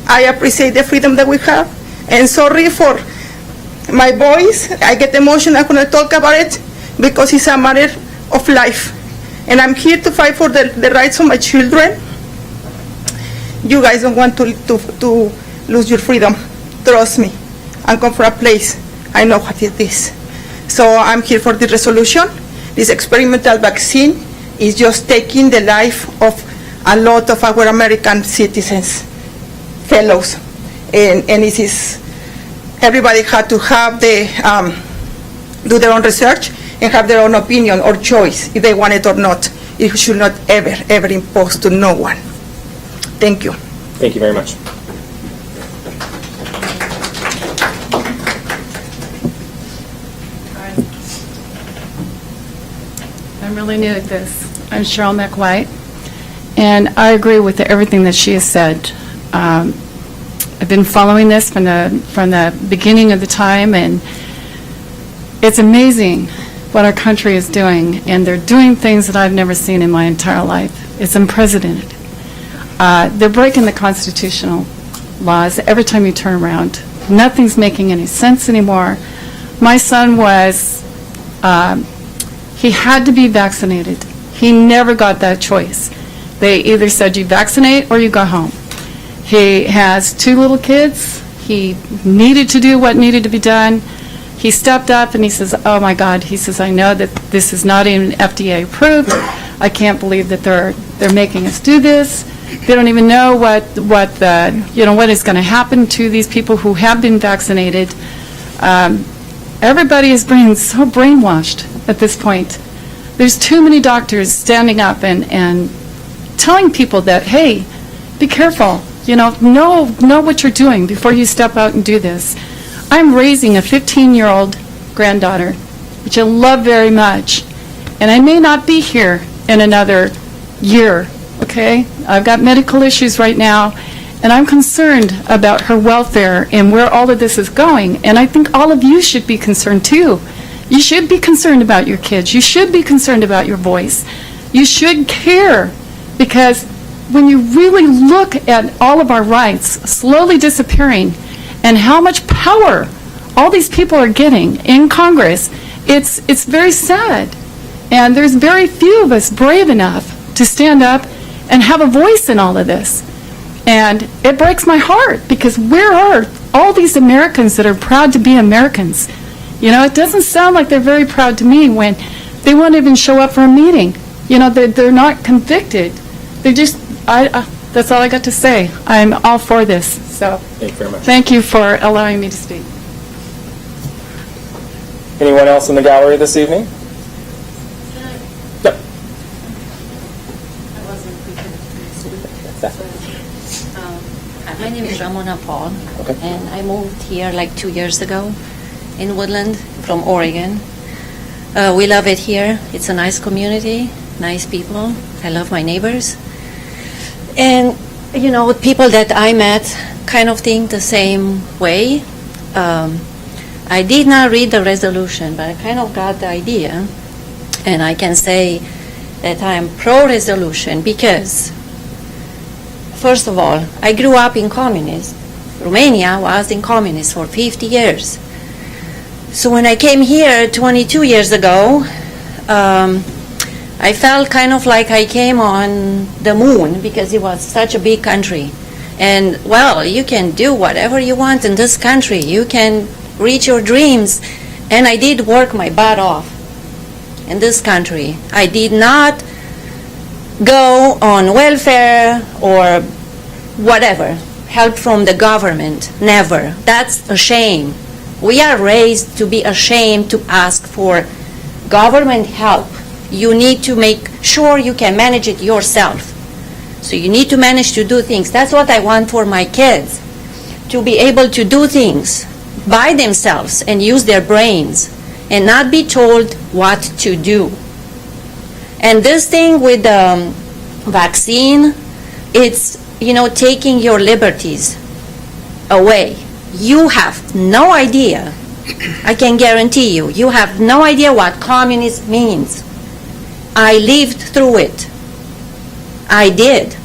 I appreciate the freedom that we have. And sorry for my voice. I get emotional when I talk about it because it's a matter of life. And I'm here to fight for the rights of my children. You guys don't want to lose your freedom. Trust me. I come from a place. I know what it is. So I'm here for the resolution. This experimental vaccine is just taking the life of a lot of our American citizens, fellows. And it is, everybody had to have do their own research and have their own opinion or choice if they want it or not. It should not ever impose to no one. Thank you. Thank you very much. I'm really new at this. I'm Cheryl McWhite, and I agree with everything that she has said. I've been following this from the beginning of the time, and it's amazing what our country is doing, and they're doing things that I've never seen in my entire life. It's unprecedented. They're breaking the constitutional laws every time you turn around. Nothing's making any sense anymore. My son he had to be vaccinated. He never got that choice. They either said you vaccinate or you go home. He has 2 little kids. He needed to do what needed to be done. He stepped up and he says, oh my God, he says, I know that this is not even FDA approved. I can't believe that they're making us do this. They don't even know what is going to happen to these people who have been vaccinated. Everybody is being so brainwashed at this point. There's too many doctors standing up and telling people that, hey, be careful, know what you're doing before you step out and do this. I'm raising a 15-year-old granddaughter, which I love very much, and I may not be here in another year, okay? I've got medical issues right now, and I'm concerned about her welfare and where all of this is going, and I think all of you should be concerned too. You should be concerned about your kids. You should be concerned about your voice. You should care, because when you really look at all of our rights slowly disappearing and how much power all these people are getting in Congress, it's very sad. And there's very few of us brave enough to stand up and have a voice in all of this. And it breaks my heart, because where are all these Americans that are proud to be Americans? It doesn't sound like they're very proud to me when they won't even show up for a meeting. They're not convicted. They're just, that's all I got to say. I'm all for this. So thank you very much. Thank you for allowing me to speak. Anyone else in the gallery this evening? Yep. My name is Ramona Paul, okay. And I moved here like 2 years ago in Woodland from Oregon. We love it here. It's a nice community, nice people. I love my neighbors. And, people that I met kind of think the same way. I did not read the resolution, but I kind of got the idea. And I can say that I am pro-resolution because, first of all, I grew up in communism. Romania was in communism for 50 years. So when I came here 22 years ago, I felt kind of like I came on the moon, because it was such a big country. And, well, you can do whatever you want in this country. You can reach your dreams. And I did work my butt off in this country. I did not go on welfare or whatever, help from the government. Never. That's a shame. We are raised to be ashamed to ask for government help. You need to make sure you can manage it yourself. So you need to manage to do things. That's what I want for my kids, to be able to do things by themselves and use their brains and not be told what to do. And this thing with the vaccine, it's, taking your liberties away. You have no idea, I can guarantee you, you have no idea what communism means. I lived through it. I did.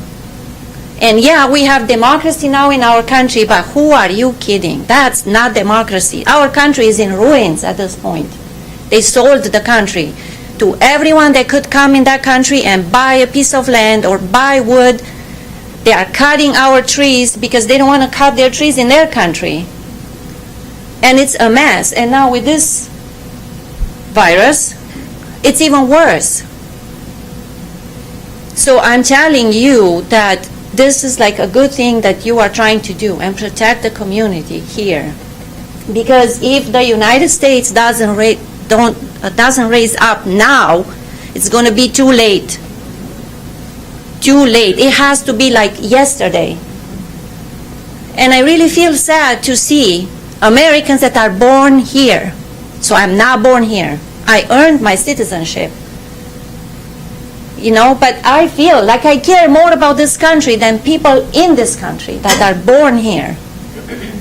And yeah, we have democracy now in our country, but who are you kidding? That's not democracy. Our country is in ruins at this point. They sold the country to everyone that could come in that country and buy a piece of land or buy wood. They are cutting our trees because they don't want to cut their trees in their country. And it's a mess. And now with this virus, it's even worse. So I'm telling you that this is like a good thing that you are trying to do and protect the community here. Because if the United States doesn't raise up now, it's going to be too late too late. It has to be like yesterday. And I really feel sad to see Americans that are born here. So I'm not born here. I earned my citizenship. You know, but I feel like I care more about this country than people in this country that are born here.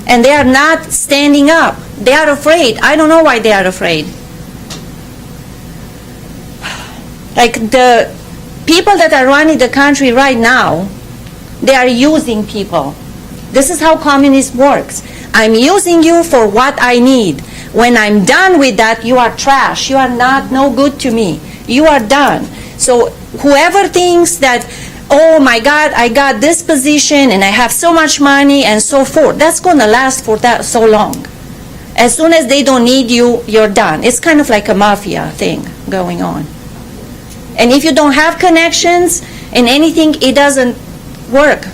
And they are not standing up. They are afraid. I don't know why they are afraid. Like the people that are running the country right now, they are using people. This is how communism works. I'm using you for what I need. When I'm done with that, you are trash. You are not no good to me. You are done. So whoever thinks that, oh my God, I got this position and I have so much money and so forth, that's going to last for that so long. As soon as they don't need you, you're done. It's kind of like a mafia thing going on. And if you don't have connections in anything, it doesn't work.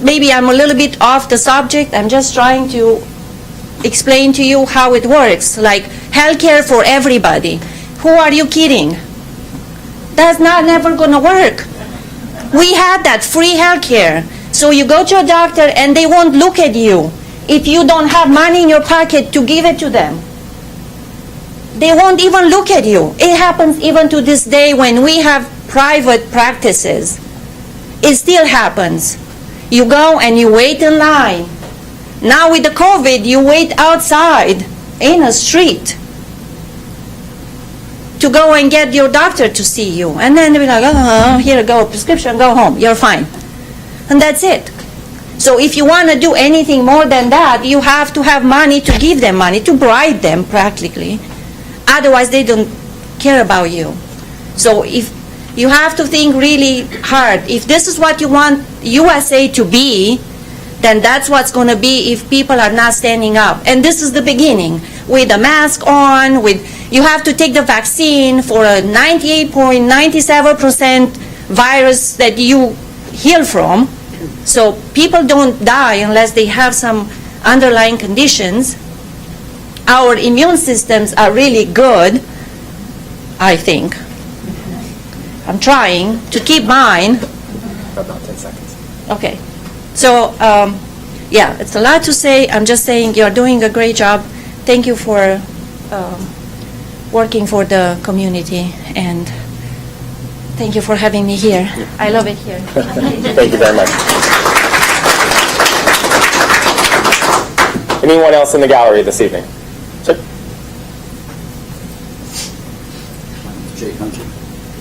Maybe I'm a little bit off the subject. I'm just trying to explain to you how it works. Like healthcare for everybody. Who are you kidding? That's never going to work. We had that free healthcare. So you go to a doctor and they won't look at you if you don't have money in your pocket to give it to them. They won't even look at you. It happens even to this day when we have private practices. It still happens. You go and you wait in line. Now with the COVID, you wait outside in a street to go and get your doctor to see you. And then they'll be like, oh, here you go, prescription, go home, you're fine. And that's it. So if you want to do anything more than that, you have to have money to give them money, to bribe them practically. Otherwise, they don't care about you. So if you have to think really hard. If this is what you want USA to be, then that's what's going to be if people are not standing up. And this is the beginning. With a mask on, you have to take the vaccine for a 98.97% virus that you heal from. So people don't die unless they have some underlying conditions. Our immune systems are really good, I think. I'm trying to keep mine. About 10 seconds. Okay. So, yeah, it's a lot to say. I'm just saying you're doing a great job. Thank you for working for the community, and thank you for having me here. I love it here. Thank you very much. Anyone else in the gallery this evening? Sir? Jay Hunter.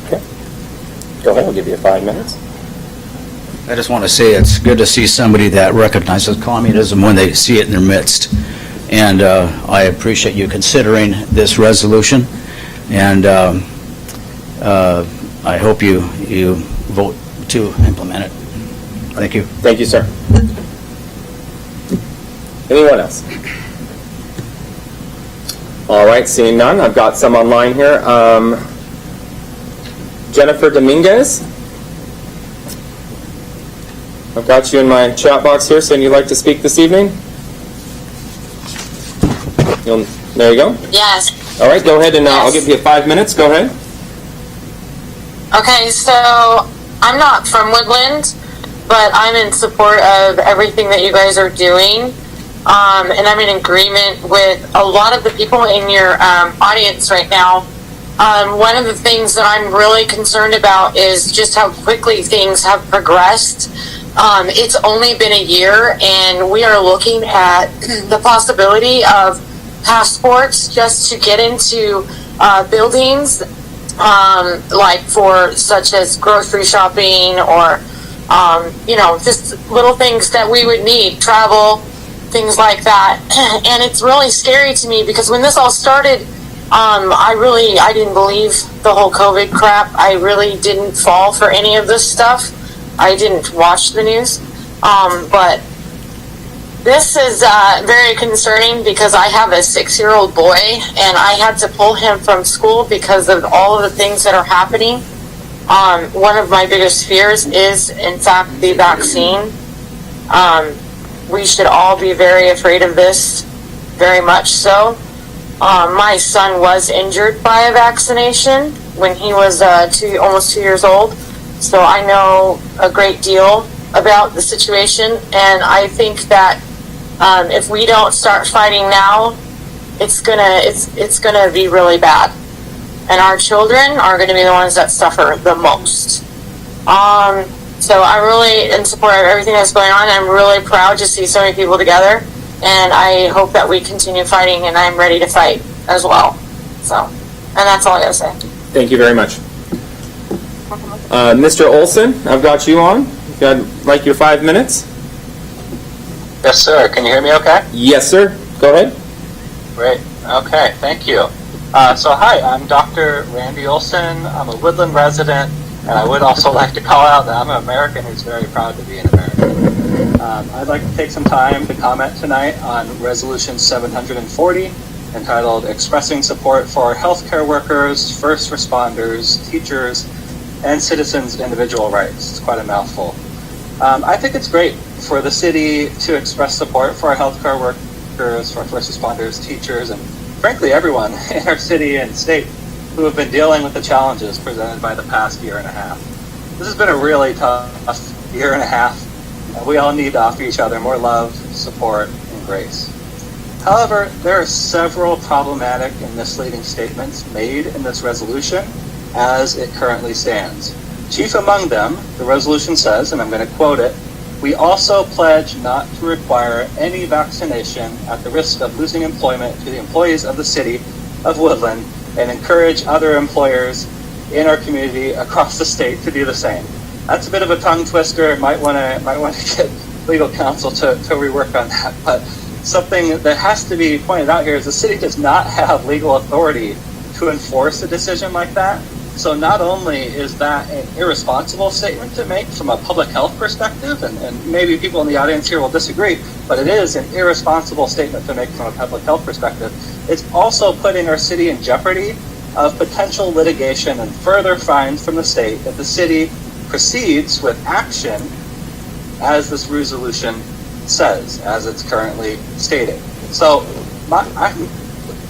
Okay. Go ahead, I'll give you 5 minutes. I just want to say it's good to see somebody that recognizes communism when they see it in their midst. And I appreciate you considering this resolution. And I hope you vote to implement it. Thank you. Thank you, sir. Anyone else? All right, seeing none, I've got some online here. Jennifer Dominguez. I've got you in my chat box here saying you'd like to speak this evening. There you go. Yes. All right, go ahead and I'll give you 5 minutes. Go ahead. Okay, so I'm not from Woodland, but I'm in support of everything that you guys are doing. And I'm in agreement with a lot of the people in your audience right now. One of the things that I'm really concerned about is just how quickly things have progressed. It's only been a year, and we are looking at the possibility of passports just to get into buildings, like for such as grocery shopping or, just little things that we would need, travel, things like that. And it's really scary to me because when this all started, I didn't believe the whole COVID crap. I really didn't fall for any of this stuff. I didn't watch the news. But this is very concerning because I have a 6-year-old boy and I had to pull him from school because of all of the things that are happening. One of my biggest fears is, in fact, the vaccine. We should all be very afraid of this, very much so. My son was injured by a vaccination, when he was almost 2 years old. So I know a great deal about the situation, and I think that if we don't start fighting now, it's gonna be really bad, and our children are gonna be the ones that suffer the most. So I really in support of everything that's going on. I'm really proud to see so many people together, and I hope that we continue fighting, and I'm ready to fight as well. So, and that's all I gotta say. Thank you very much. Mr. Olson, I've got you on. You've got like your 5 minutes. Yes, sir. Can you hear me okay? Yes, sir. Go ahead. Great. Okay, thank you. So hi, I'm Dr. Randy Olson. I'm a Woodland resident, and I would also like to call out that I'm an American who's very proud to be an American. I'd like to take some time to comment tonight on Resolution 740, entitled Expressing Support for Healthcare Workers, First Responders, Teachers, and Citizens' Individual Rights. It's quite a mouthful. I think it's great for the city to express support for our healthcare workers, for first responders, teachers, and frankly everyone in our city and state who have been dealing with the challenges presented by the past year and a half. This has been a really tough year and a half, and we all need to offer each other more love, support, and grace. However, there are several problematic and misleading statements made in this resolution as it currently stands. Chief among them, the resolution says, and I'm going to quote it, "We also pledge not to require any vaccination at the risk of losing employment to the employees of the city of Woodland and encourage other employers in our community across the state to do the same." That's a bit of a tongue twister. Might want to get legal counsel to rework on that. But something that has to be pointed out here is the city does not have legal authority to enforce a decision like that. So not only is that an irresponsible statement to make from a public health perspective, and maybe people in the audience here will disagree, but it is an irresponsible statement to make from a public health perspective, it's also putting our city in jeopardy of potential litigation and further fines from the state if the city proceeds with action as this resolution says, as it's currently stated. So I'm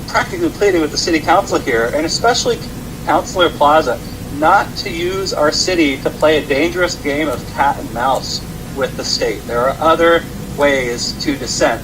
practically pleading with the city council here, and especially Councilor Plaza, not to use our city to play a dangerous game of cat and mouse with the state. There are other ways to dissent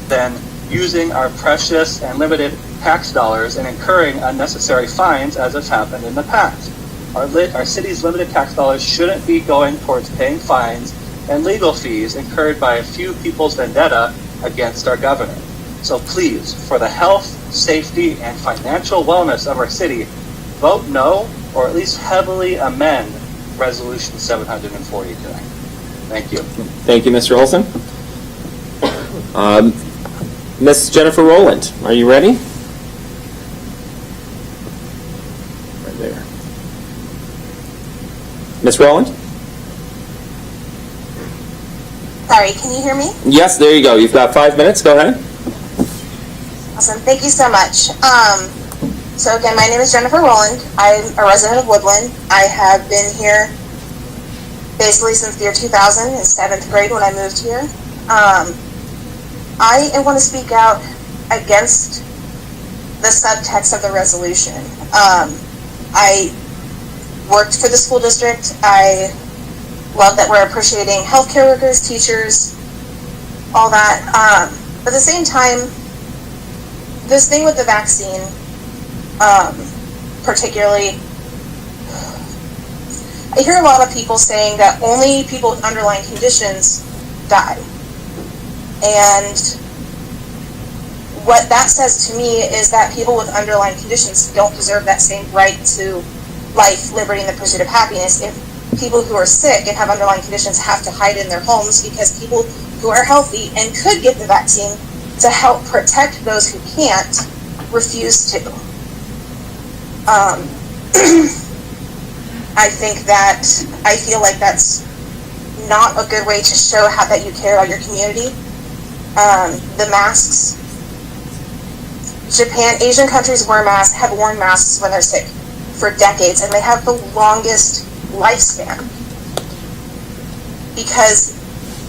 than using our precious and limited tax dollars and incurring unnecessary fines as has happened in the past. Our city's limited tax dollars shouldn't be going towards paying fines and legal fees incurred by a few people's vendetta against our governor. So please, for the health, safety, and financial wellness of our city, vote no, or at least heavily amend Resolution 740 tonight. Thank you. Thank you, Mr. Olson. Miss Jennifer Rowland, are you ready? Right there. Miss Rowland? Sorry, can you hear me? Yes, there you go. You've got 5 minutes. Go ahead. Awesome. Thank you so much. So again, my name is Jennifer Rowland. I'm a resident of Woodland. I have been here basically since the year 2000, in 7th grade when I moved here. I want to speak out against the subtext of the resolution. I worked for the school district. I love that we're appreciating healthcare workers, teachers, all that. But at the same time, this thing with the vaccine, particularly, I hear a lot of people saying that only people with underlying conditions die. And what that says to me is that people with underlying conditions don't deserve that same right to life, liberty, and the pursuit of happiness. If people who are sick and have underlying conditions have to hide in their homes because people who are healthy and could get the vaccine to help protect those who can't refuse to. I feel like that's not a good way to show how that you care about your community. The masks, Japan, Asian countries have worn masks when they're sick for decades, and they have the longest lifespan because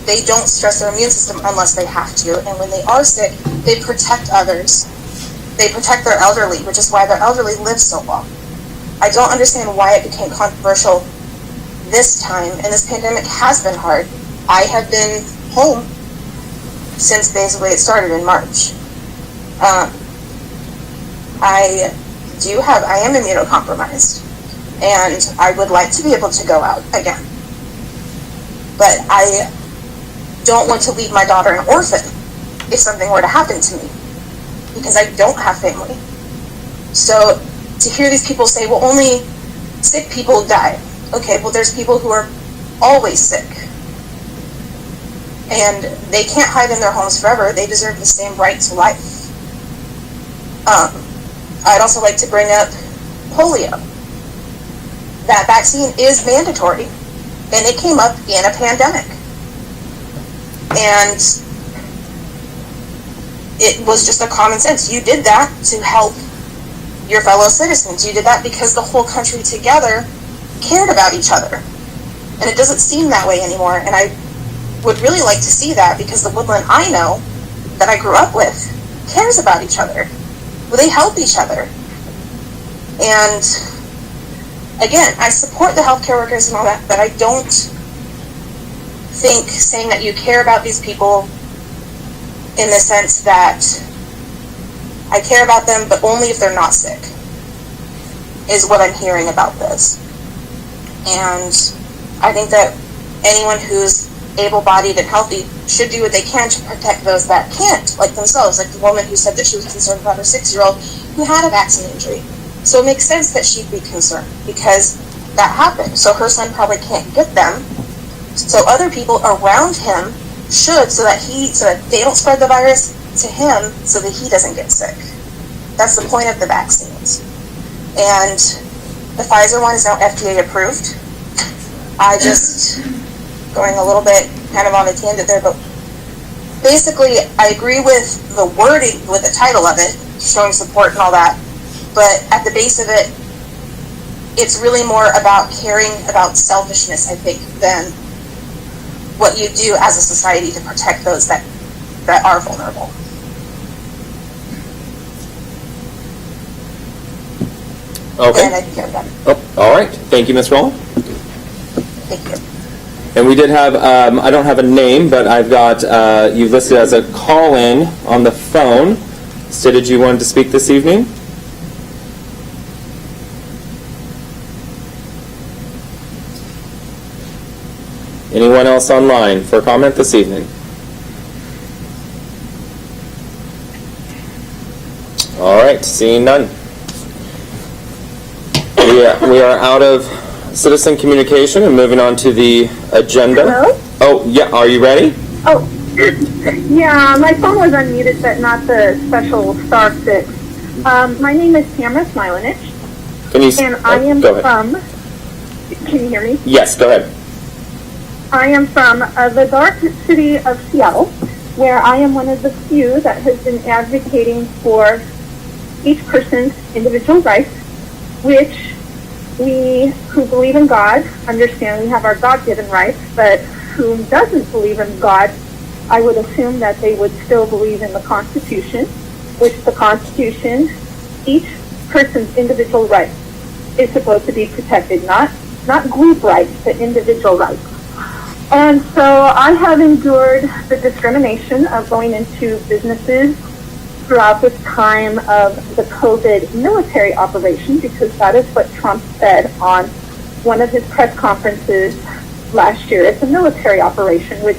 they don't stress their immune system unless they have to, and when they are sick, they protect others. They protect their elderly, which is why their elderly live so long. I don't understand why it became controversial this time, and this pandemic has been hard. I have been home since basically it started in March. I am immunocompromised, and I would like to be able to go out again. But I don't want to leave my daughter an orphan if something were to happen to me, because I don't have family. So to hear these people say, well, only sick people die. Okay, well, there's people who are always sick, and they can't hide in their homes forever. They deserve the same right to life. I'd also like to bring up polio. That vaccine is mandatory, and it came up in a pandemic. And it was just a common sense. You did that to help your fellow citizens. You did that because the whole country together cared about each other. And it doesn't seem that way anymore. And I would really like to see that, because the Woodland I know, that I grew up with, cares about each other. Well, they help each other. And again, I support the healthcare workers and all that, but I don't think saying that you care about these people in the sense that I care about them, but only if they're not sick, is what I'm hearing about this. And I think that anyone who's able-bodied and healthy should do what they can to protect those that can't, like themselves, like the woman who said that she was concerned about her 6-year-old who had a vaccine injury. So it makes sense that she'd be concerned, because that happened. So her son probably can't get them. So other people around him should, so that they don't spread the virus to him, so that he doesn't get sick. That's the point of the vaccines. And the Pfizer one is now FDA approved. Going a little bit kind of on a tangent there, but basically I agree with the wording, with the title of it, showing support and all that, but at the base of it, it's really more about caring about selfishness, I think, than what you do as a society to protect those that are vulnerable. Okay. And I think I'm done. Oh, all right. Thank you, Ms. Rowland. Thank you. And we did have, I don't have a name, but I've got you listed as a call-in on the phone. So did you want to speak this evening? Anyone else online for comment this evening? All right, seeing none. We are out of citizen communication and moving on to the agenda. Hello? Oh, yeah, are you ready? Oh, yeah, my phone was unmuted, but not the special *6. My name is Tamara Smilanich, and I am from, can you hear me? Yes, go ahead. I am from the dark city of Seattle, where I am one of the few that has been advocating for each person's individual rights, which we who believe in God understand we have our God-given rights, but who doesn't believe in God, I would assume that they would still believe in the Constitution, which the Constitution, each person's individual rights is supposed to be protected, not group rights, but individual rights. And so I have endured the discrimination of going into businesses throughout this time of the COVID military operation, because that is what Trump said on one of his press conferences last year. It's a military operation, which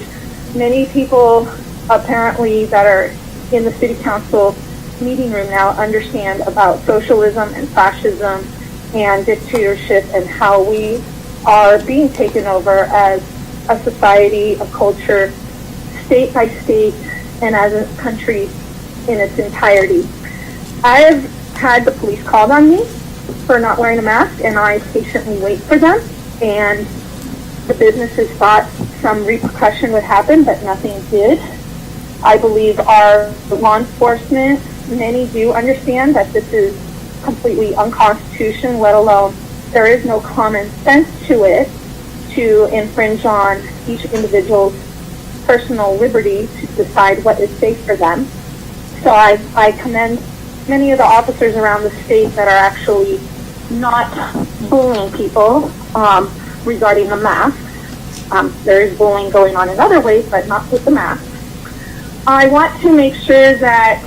many people apparently that are in the city council meeting room now understand about socialism and fascism and dictatorship, and how we are being taken over as a society, a culture, state by state, and as a country in its entirety. I have had the police called on me for not wearing a mask, and I patiently wait for them, and the businesses thought some repercussion would happen, but nothing did. I believe our law enforcement, many do understand that this is completely unconstitutional, let alone there is no common sense to it, to infringe on each individual's personal liberty to decide what is safe for them. So I commend many of the officers around the state that are actually not bullying people regarding the masks. There is bullying going on in other ways, but not with the masks. I want to make sure that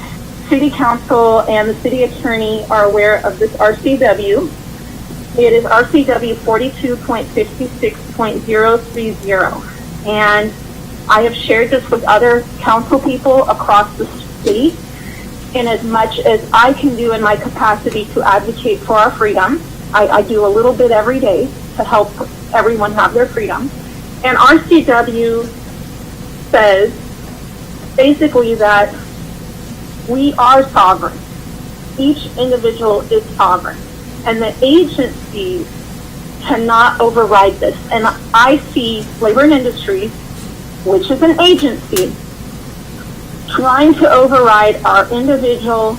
City Council and the City Attorney are aware of this RCW. It is RCW 42.56.030. And I have shared this with other council people across the state. In as much as I can do in my capacity to advocate for our freedom, I do a little bit every day to help everyone have their freedom. And RCW says basically that we are sovereign. Each individual is sovereign. And the agencies cannot override this. And I see Labor and Industries, which is an agency, trying to override our individual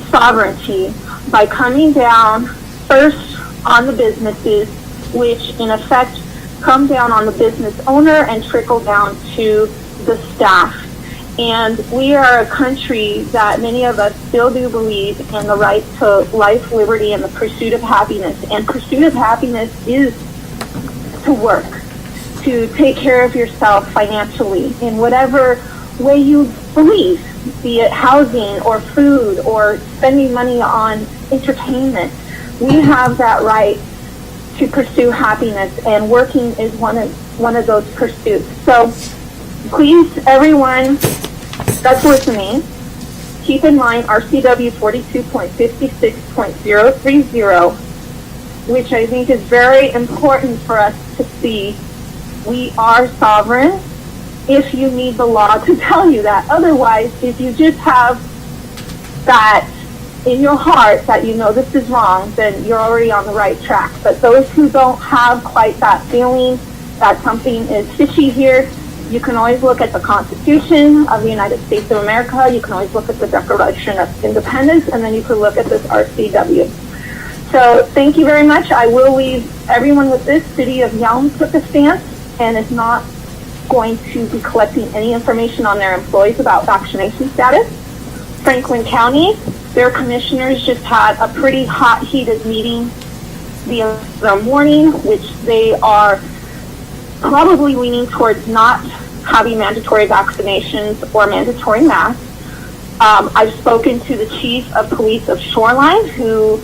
sovereignty by coming down first on the businesses, which in effect come down on the business owner and trickle down to the staff. And we are a country that many of us still do believe in the right to life, liberty, and the pursuit of happiness. And pursuit of happiness is to work, to take care of yourself financially in whatever way you believe, be it housing or food or spending money on entertainment. We have that right to pursue happiness, and working is one of those pursuits. So please, everyone that's listening, keep in mind RCW 42.56.030, which I think is very important for us to see. We are sovereign if you need the law to tell you that. Otherwise, if you just have that in your heart that you know this is wrong, then you're already on the right track. But those who don't have quite that feeling that something is fishy here, you can always look at the Constitution of the United States of America. You can always look at the Declaration of Independence, and then you can look at this RCW. So thank you very much. I will leave everyone with this. City of Yelm took a stance and is not going to be collecting any information on their employees about vaccination status. Franklin County, their commissioners just had a pretty hot, heated meeting the other morning, which they are probably leaning towards not having mandatory vaccinations or mandatory masks. I've spoken to the chief of police of Shoreline, who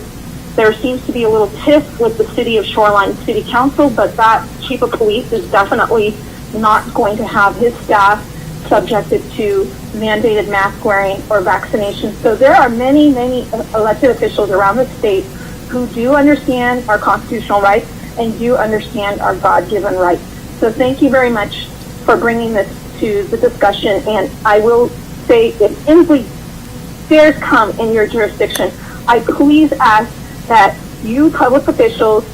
there seems to be a little tiff with the city of Shoreline City Council, but that chief of police is definitely not going to have his staff subjected to mandated mask wearing or vaccination. So there are many, many elected officials around the state who do understand our constitutional rights and do understand our God-given rights. So thank you very much for bringing this to the discussion. And I will say, if Inslee dares come in your jurisdiction, I please ask that you public officials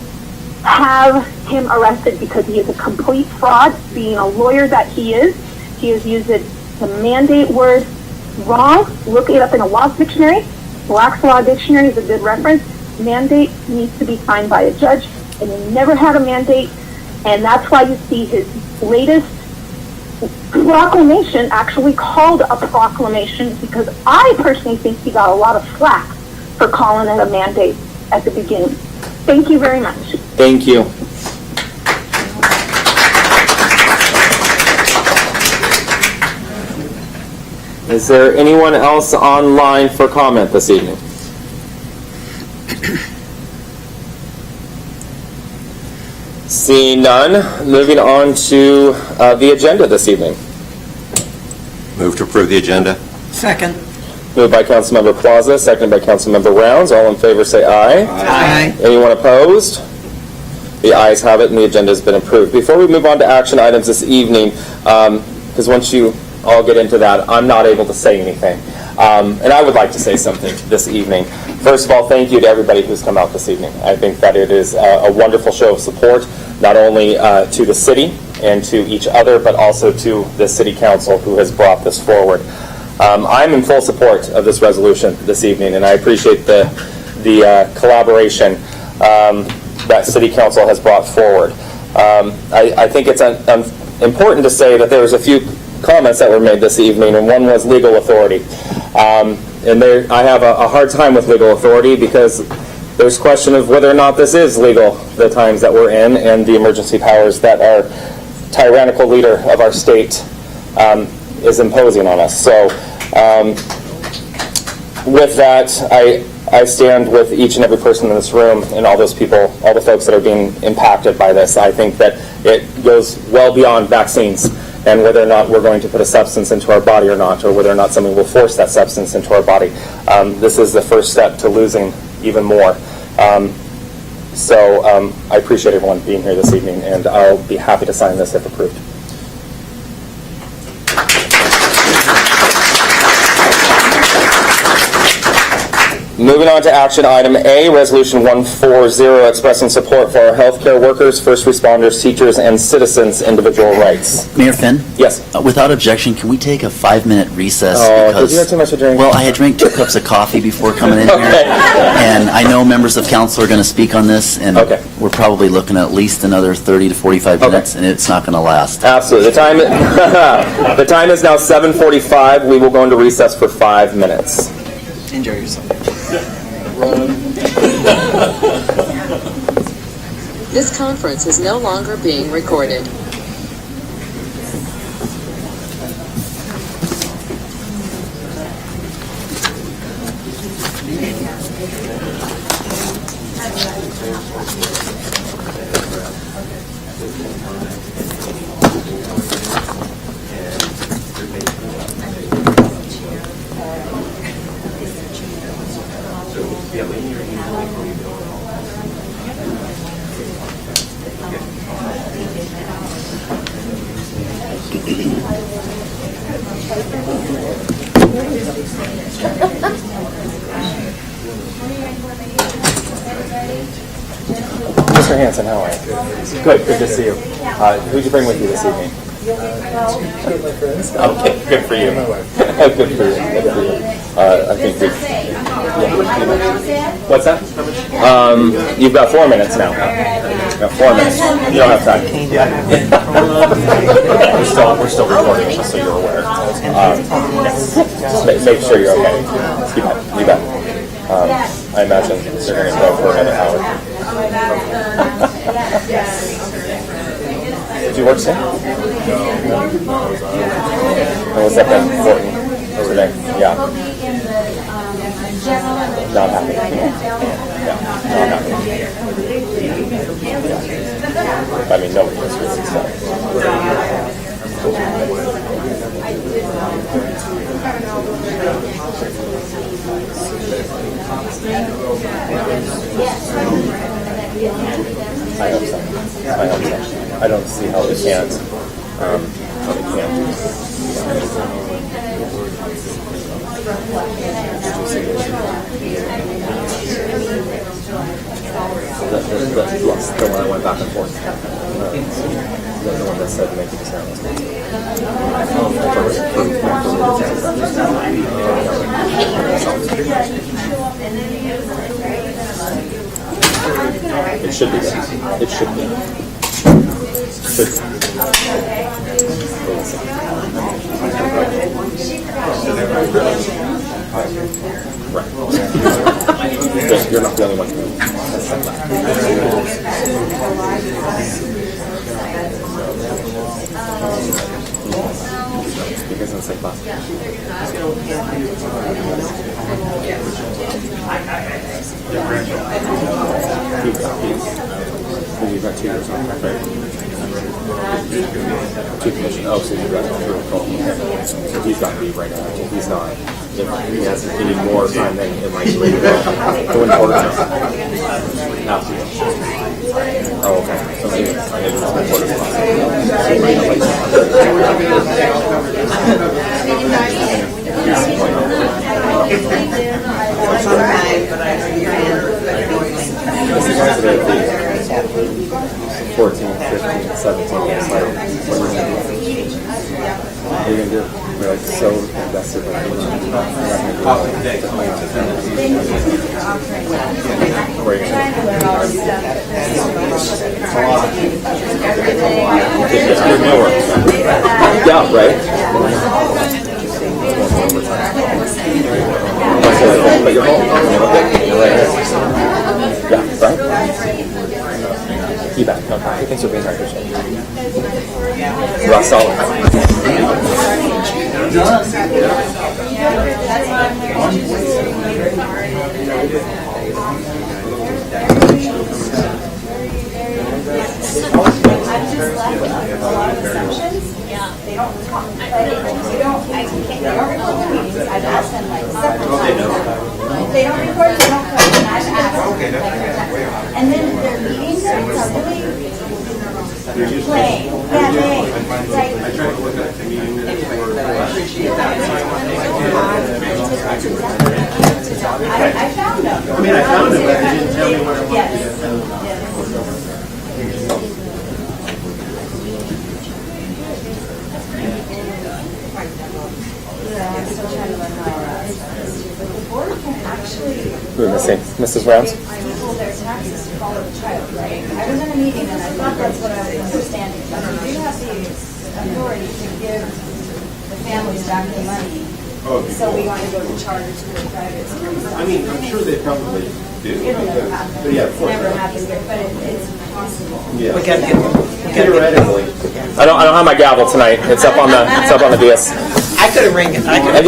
have him arrested, because he is a complete fraud, being a lawyer that he is. He has used the mandate word wrong. Look it up in a law dictionary. Black's Law Dictionary is a good reference. Mandate needs to be signed by a judge, and he never had a mandate. And that's why you see his latest proclamation actually called a proclamation, because I personally think he got a lot of flack for calling it a mandate at the beginning. Thank you very much. Thank you. Is there anyone else online for comment this evening? Seeing none, moving on to the agenda this evening. Move to approve the agenda. Second. Moved by Councilmember Plaza, seconded by Councilmember Rounds. All in favor say aye. Aye. Anyone opposed? The ayes have it, and the agenda has been approved. Before we move on to action items this evening, because once you all get into that, I'm not able to say anything. And I would like to say something this evening. First of all, thank you to everybody who's come out this evening. I think that it is a wonderful show of support, not only to the city and to each other, but also to the City Council who has brought this forward. I'm in full support of this resolution this evening, and I appreciate the collaboration that City Council has brought forward. I think it's important to say that there was a few comments that were made this evening, and one was legal authority. And I have a hard time with legal authority, because There's question of whether or not this is legal, the times that we're in, and the emergency powers that our tyrannical leader of our state is imposing on us. So with that, I stand with each and every person in this room and all those people, all the folks that are being impacted by this. I think that it goes well beyond vaccines and whether or not we're going to put a substance into our body or not, or whether or not somebody will force that substance into our body. This is the first step to losing even more. So I appreciate everyone being here this evening, and I'll be happy to sign this if approved. Moving on to action item A, Resolution 140, expressing support for our healthcare workers, first responders, teachers, and citizens' individual rights. Mayor Finn? Yes. Without objection, can we take a 5-minute recess? Oh, did you have too much to drink? Well, I had drank 2 cups of coffee before coming in here. And I know members of council are going to speak on this, and we're probably looking at least another 30 to 45 minutes, and it's not going to last. Absolutely. The time is now 7:45. We will go into recess for 5 minutes. Enjoy yourself. This conference is no longer being recorded. Mr. Hanson, how are you? Good to see you. Who'd you bring with you this evening? Okay, good for you. Good for you. I think what's that? You've got 4 minutes now. You got 4 minutes. You don't have time. We're still recording, just so you're aware. Just make sure you're okay. Keep up. You bet. I imagine they're going to go for another hour. Did you work today? Or was that important today? Yeah. Not happy. Yeah. Not happy. I mean, nobody was really excited. I hope so. I don't see how they can't. The one that went back and forth. The one that said make it sound. It should be there. It should be. Right. You're not the only one. Because it's like last. You've got 2 years on that, right? 2 commission. Oh, so you've got 2 So he's got to be right now. He's not. He has any more time than it might be ready to go. So when quarter Oh, okay. So maybe I need to just $14, $15, $17. What are you going to do? We're like so invested in Yeah, right? But you're home. You're right. feedback. Okay. Thanks for being here. Ross all the They don't record, they don't come, and I've asked. And then their meetings are really plain. Yeah, I try to look at the meeting minutes for. I found them. I mean, I found it, but they didn't tell me what I wanted. Yes. I'm still trying to learn how the board can actually Who am I saying? Mrs. Rounds? people their taxes to follow the child, right? I was in a meeting and I thought that's what I was understanding, but we do have the authority to give the families back the money. So we want to go to charter school or private schools. I mean, I'm sure they probably do. It'll never happen. But yeah, of It's course. never happened here, but it's possible. Yeah. We gotta Theoretically. I don't have my gavel tonight. It's up on the DS. I could have ring it. I could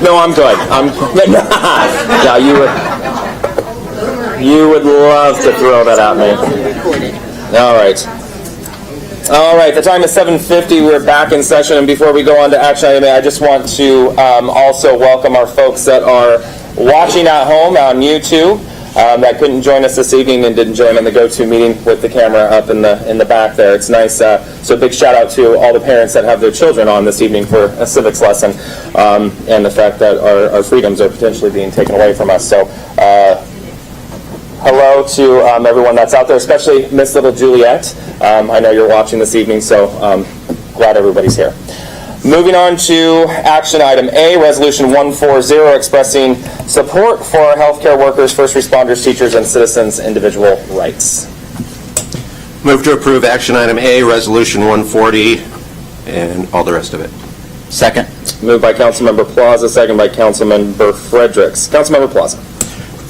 No, I'm good. Yeah, you would love to throw that at me. All right, the time is 7:50. We're back in session, and before we go on to action item A, I just want to also welcome our folks that are watching at home on YouTube that couldn't join us this evening and didn't join in the go-to meeting with the camera up in the back there. It's nice. So big shout out to all the parents that have their children on this evening for a civics lesson, and the fact that our freedoms are potentially being taken away from us. So hello to everyone that's out there, especially Miss Little Juliet. I know you're watching this evening, so glad everybody's here. Moving on to action item A, Resolution 140, expressing support for our healthcare workers, first responders, teachers, and citizens' individual rights. Move to approve action item A, Resolution 140, and all the rest of it. Second. Moved by Councilmember Plaza, second by Councilmember Fredericks. Councilmember Plaza.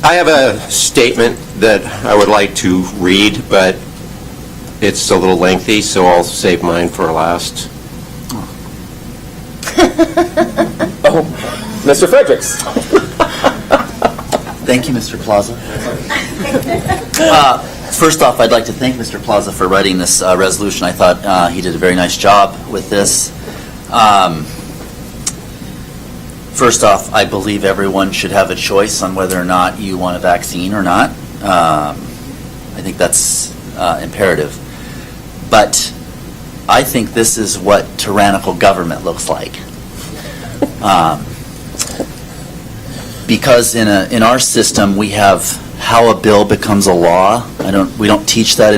I have a statement that I would like to read, but it's a little lengthy, so I'll save mine for last. Oh, Mr. Fredericks. Thank you, Mr. Plaza. First off, I'd like to thank Mr. Plaza for writing this resolution. I thought he did a very nice job with this. First off, I believe everyone should have a choice on whether or not you want a vaccine or not. I think that's imperative. But I think this is what tyrannical government looks like. Because in our system, we have how a bill becomes a law. We don't teach that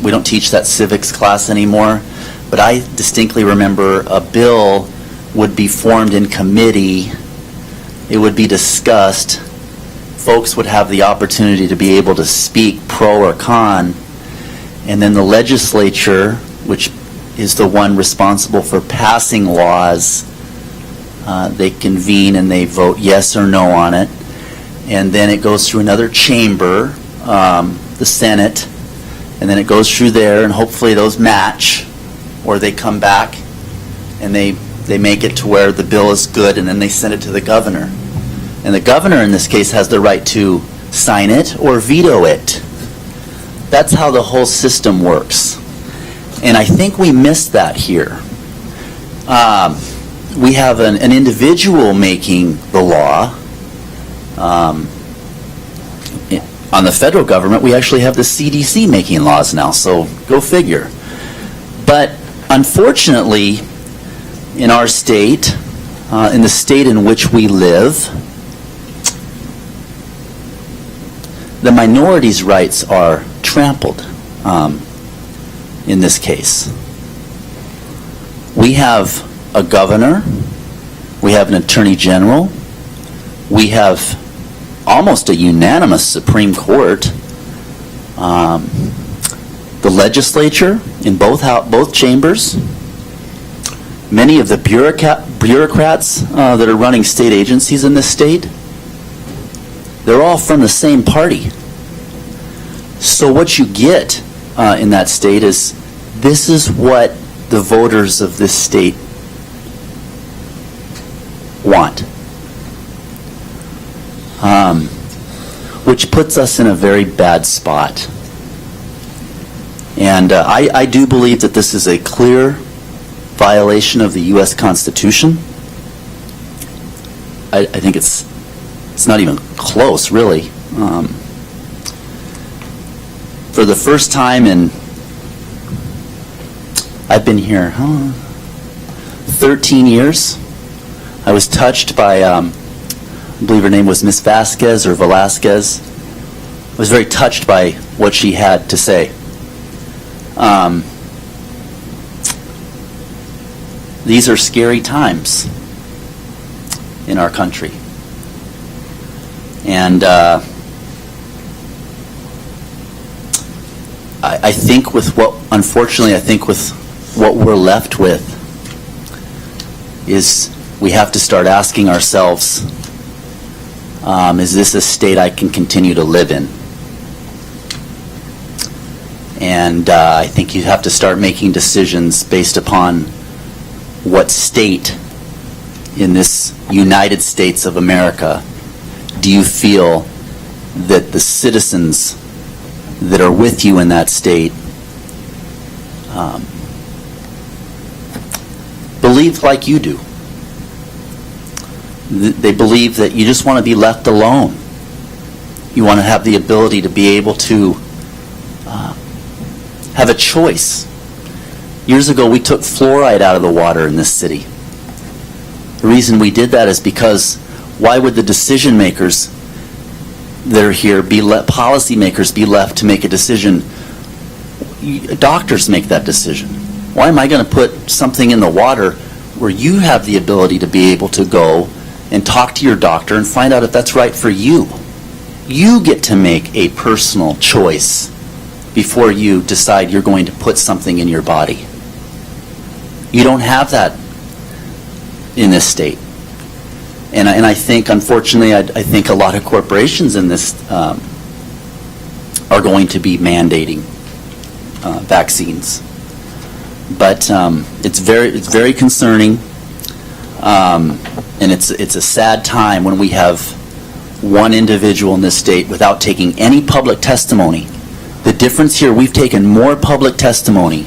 we don't teach that civics class anymore. But I distinctly remember a bill would be formed in committee. It would be discussed. Folks would have the opportunity to be able to speak pro or con, and then the legislature, which is the one responsible for passing laws, they convene and they vote yes or no on it, and then it goes through another chamber, the Senate, and then it goes through there, and hopefully those match, or they come back and they make it to where the bill is good, and then they send it to the governor. And the governor, in this case, has the right to sign it or veto it. That's how the whole system works. And I think we missed that here. We have an individual making the law. On the federal government, we actually have the CDC making laws now, so go figure. But unfortunately, in our state, in the state in which we live, the minorities' rights are trampled in this case. We have a governor, we have an attorney general, we have almost a unanimous Supreme Court, the legislature in both chambers, many of the bureaucrats that are running state agencies in this state, they're all from the same party. So what you get in that state is this is what the voters of this state want. Which puts us in a very bad spot. And I do believe that this is a clear violation of the U.S. Constitution. I think it's not even close, really. For the first time I've been here 13 years, I was touched by, I believe her name was Miss Vasquez or Velasquez. I was very touched by what she had to say. These are scary times in our country. And I think unfortunately, I think with what we're left with is we have to start asking ourselves, is this a state I can continue to live in? And I think you have to start making decisions based upon what state in this United States of America do you feel that the citizens that are with you in that state believe like you do. They believe that you just want to be left alone. You want to have the ability to be able to have a choice. Years ago, we took fluoride out of the water in this city. The reason we did that is because why would the decision makers that are here policymakers be left to make a decision? Doctors make that decision. Why am I going to put something in the water where you have the ability to be able to go and talk to your doctor and find out if that's right for you? You get to make a personal choice before you decide you're going to put something in your body. You don't have that in this state. And I think, unfortunately, I think a lot of corporations in this are going to be mandating vaccines. But it's very concerning, and it's a sad time when we have one individual in this state without taking any public testimony. The difference here, we've taken more public testimony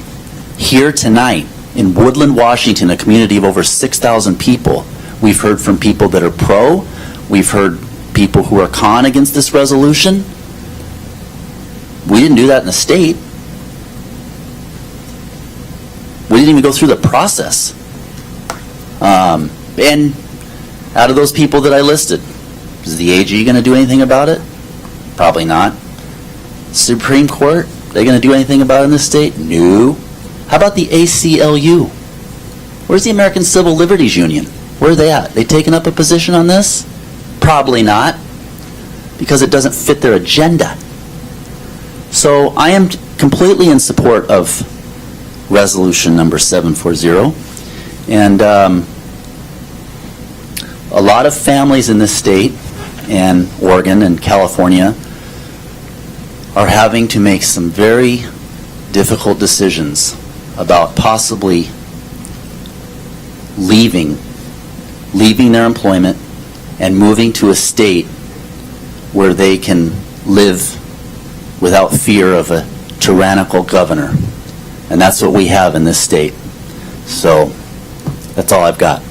here tonight in Woodland, Washington, a community of over 6,000 people. We've heard from people that are pro. We've heard people who are con against this resolution. We didn't do that in the state. We didn't even go through the process. And out of those people that I listed, is the AG going to do anything about it? Probably not. Supreme Court, they going to do anything about it in this state? No. How about the ACLU? Where's the American Civil Liberties Union? Where are they at? They taking up a position on this? Probably not, because it doesn't fit their agenda. So I am completely in support of resolution number 740. And a lot of families in this state, and Oregon and California, are having to make some very difficult decisions about possibly leaving their employment and moving to a state where they can live without fear of a tyrannical governor. And that's what we have in this state. So that's all I've got.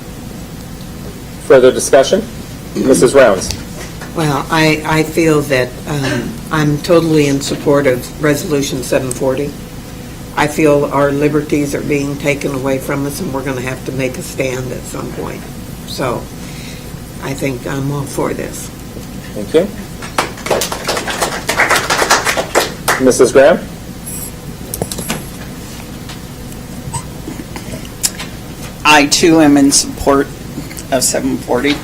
Further discussion? Mrs. Rounds. Well, I feel that I'm totally in support of Resolution 740. I feel our liberties are being taken away from us, and we're going to have to make a stand at some point. So I think I'm all for this. Thank you. Mrs. Graham? I, too, am in support of 740.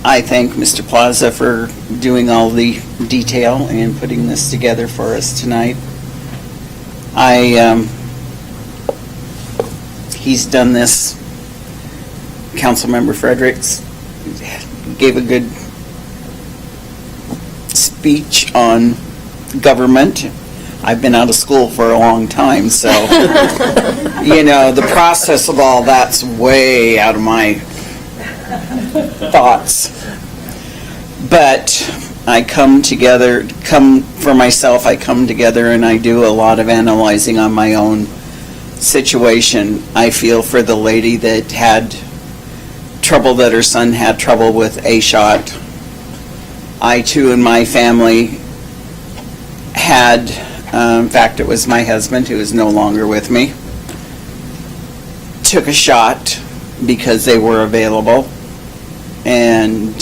I thank Mr. Plaza for doing all the detail and putting this together for us tonight. He's done this. Councilmember Fredericks gave a good speech on government. I've been out of school for a long time, so, the process of all that's way out of my thoughts. But I come together and I do a lot of analyzing on my own situation. I feel for the lady that had trouble, that her son had trouble with a shot. I too in my family had, in fact it was my husband, who is no longer with me, took a shot because they were available, and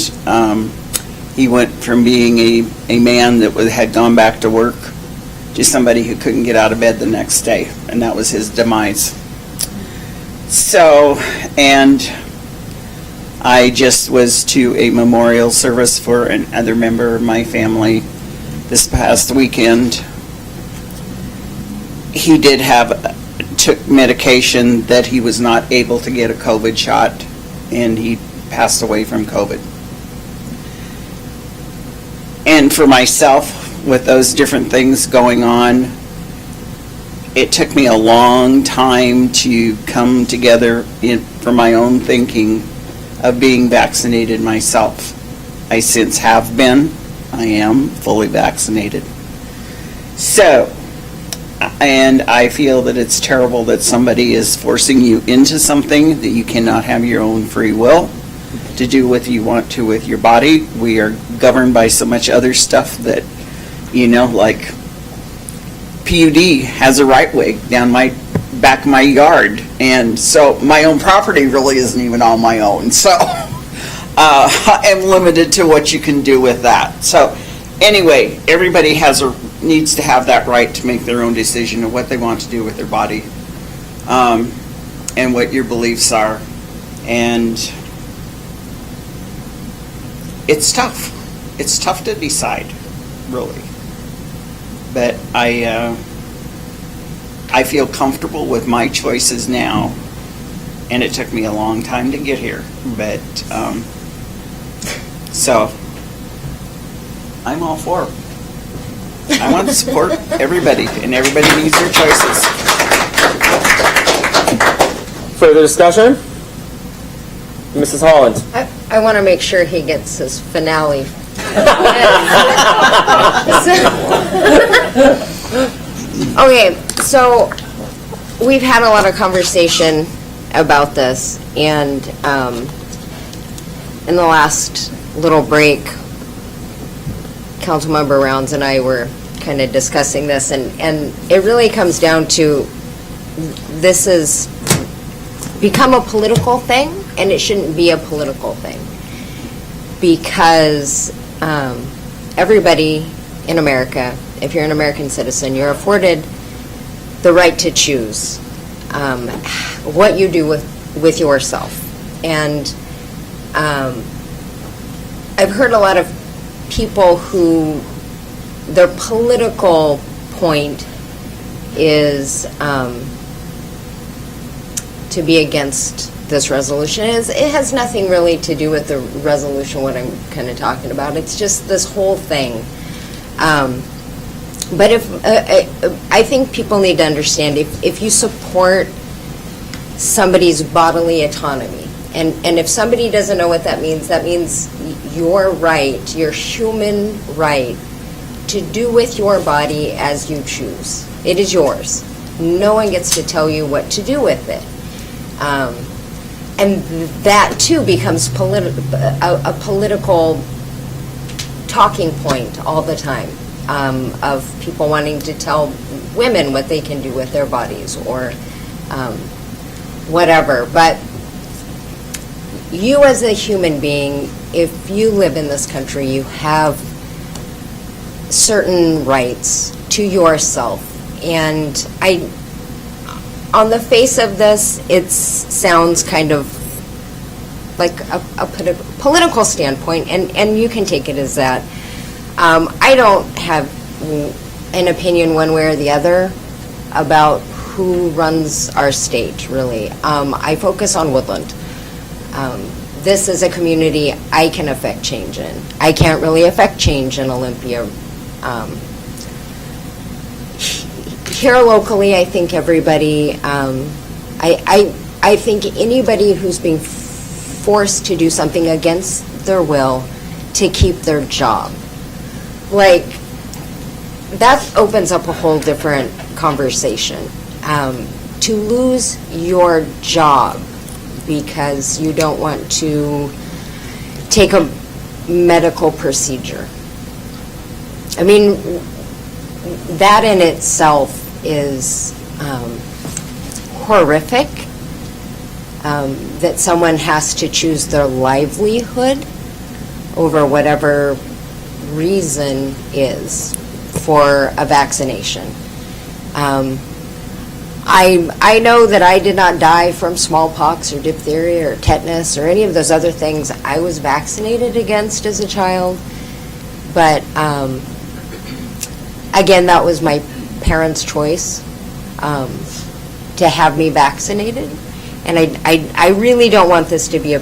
he went from being a man that had gone back to work to somebody who couldn't get out of bed the next day, and that was his demise. So, and I just was to a memorial service for another member of my family this past weekend. He did took medication that he was not able to get a COVID shot, and he passed away from COVID. And for myself, with those different things going on, it took me a long time to come together for my own thinking of being vaccinated myself. I since have been. I am fully vaccinated. So, and I feel that it's terrible that somebody is forcing you into something that you cannot have your own free will to do what you want to with your body. We are governed by so much other stuff that, like PUD has a right way down my back of my yard, and so my own property really isn't even on my own. So I am limited to what you can do with that. So anyway, everybody needs to have that right to make their own decision of what they want to do with their body, and what your beliefs are. And it's tough. It's tough to decide, really. But I feel comfortable with my choices now, and it took me a long time to get here. But so I'm all for it. I want to support everybody, and everybody needs their choices. Further discussion? Mrs. Holland. I want to make sure he gets his finale. Okay, so we've had a lot of conversation about this, and in the last little break, Councilmember Rounds and I were kind of discussing this, and it really comes down to this has become a political thing, and it shouldn't be a political thing, because everybody in America, if you're an American citizen, you're afforded the right to choose what you do with yourself. And I've heard a lot of people who their political point is to be against this resolution. It has nothing really to do with the resolution, what I'm kind of talking about. It's just this whole thing. But I think people need to understand, if you support somebody's bodily autonomy, and if somebody doesn't know what that means your right, your human right, to do with your body as you choose. It is yours. No one gets to tell you what to do with it. And that too becomes a political talking point all the time, of people wanting to tell women what they can do with their bodies, or whatever. But you as a human being, if you live in this country, you have certain rights to yourself. And on the face of this, it sounds kind of like a political standpoint, and you can take it as that. I don't have an opinion one way or the other about who runs our state, really. I focus on Woodland. This is a community I can affect change in. I can't really affect change in Olympia. here locally, I think everybody, I think anybody who's being forced to do something against their will to keep their job, like, that opens up a whole different conversation. To lose your job because you don't want to take a medical procedure. I mean, that in itself is horrific, that someone has to choose their livelihood over whatever reason is for a vaccination. I know that I did not die from smallpox or diphtheria or tetanus or any of those other things I was vaccinated against as a child. But again, that was my parents' choice to have me vaccinated. And I really don't want this to be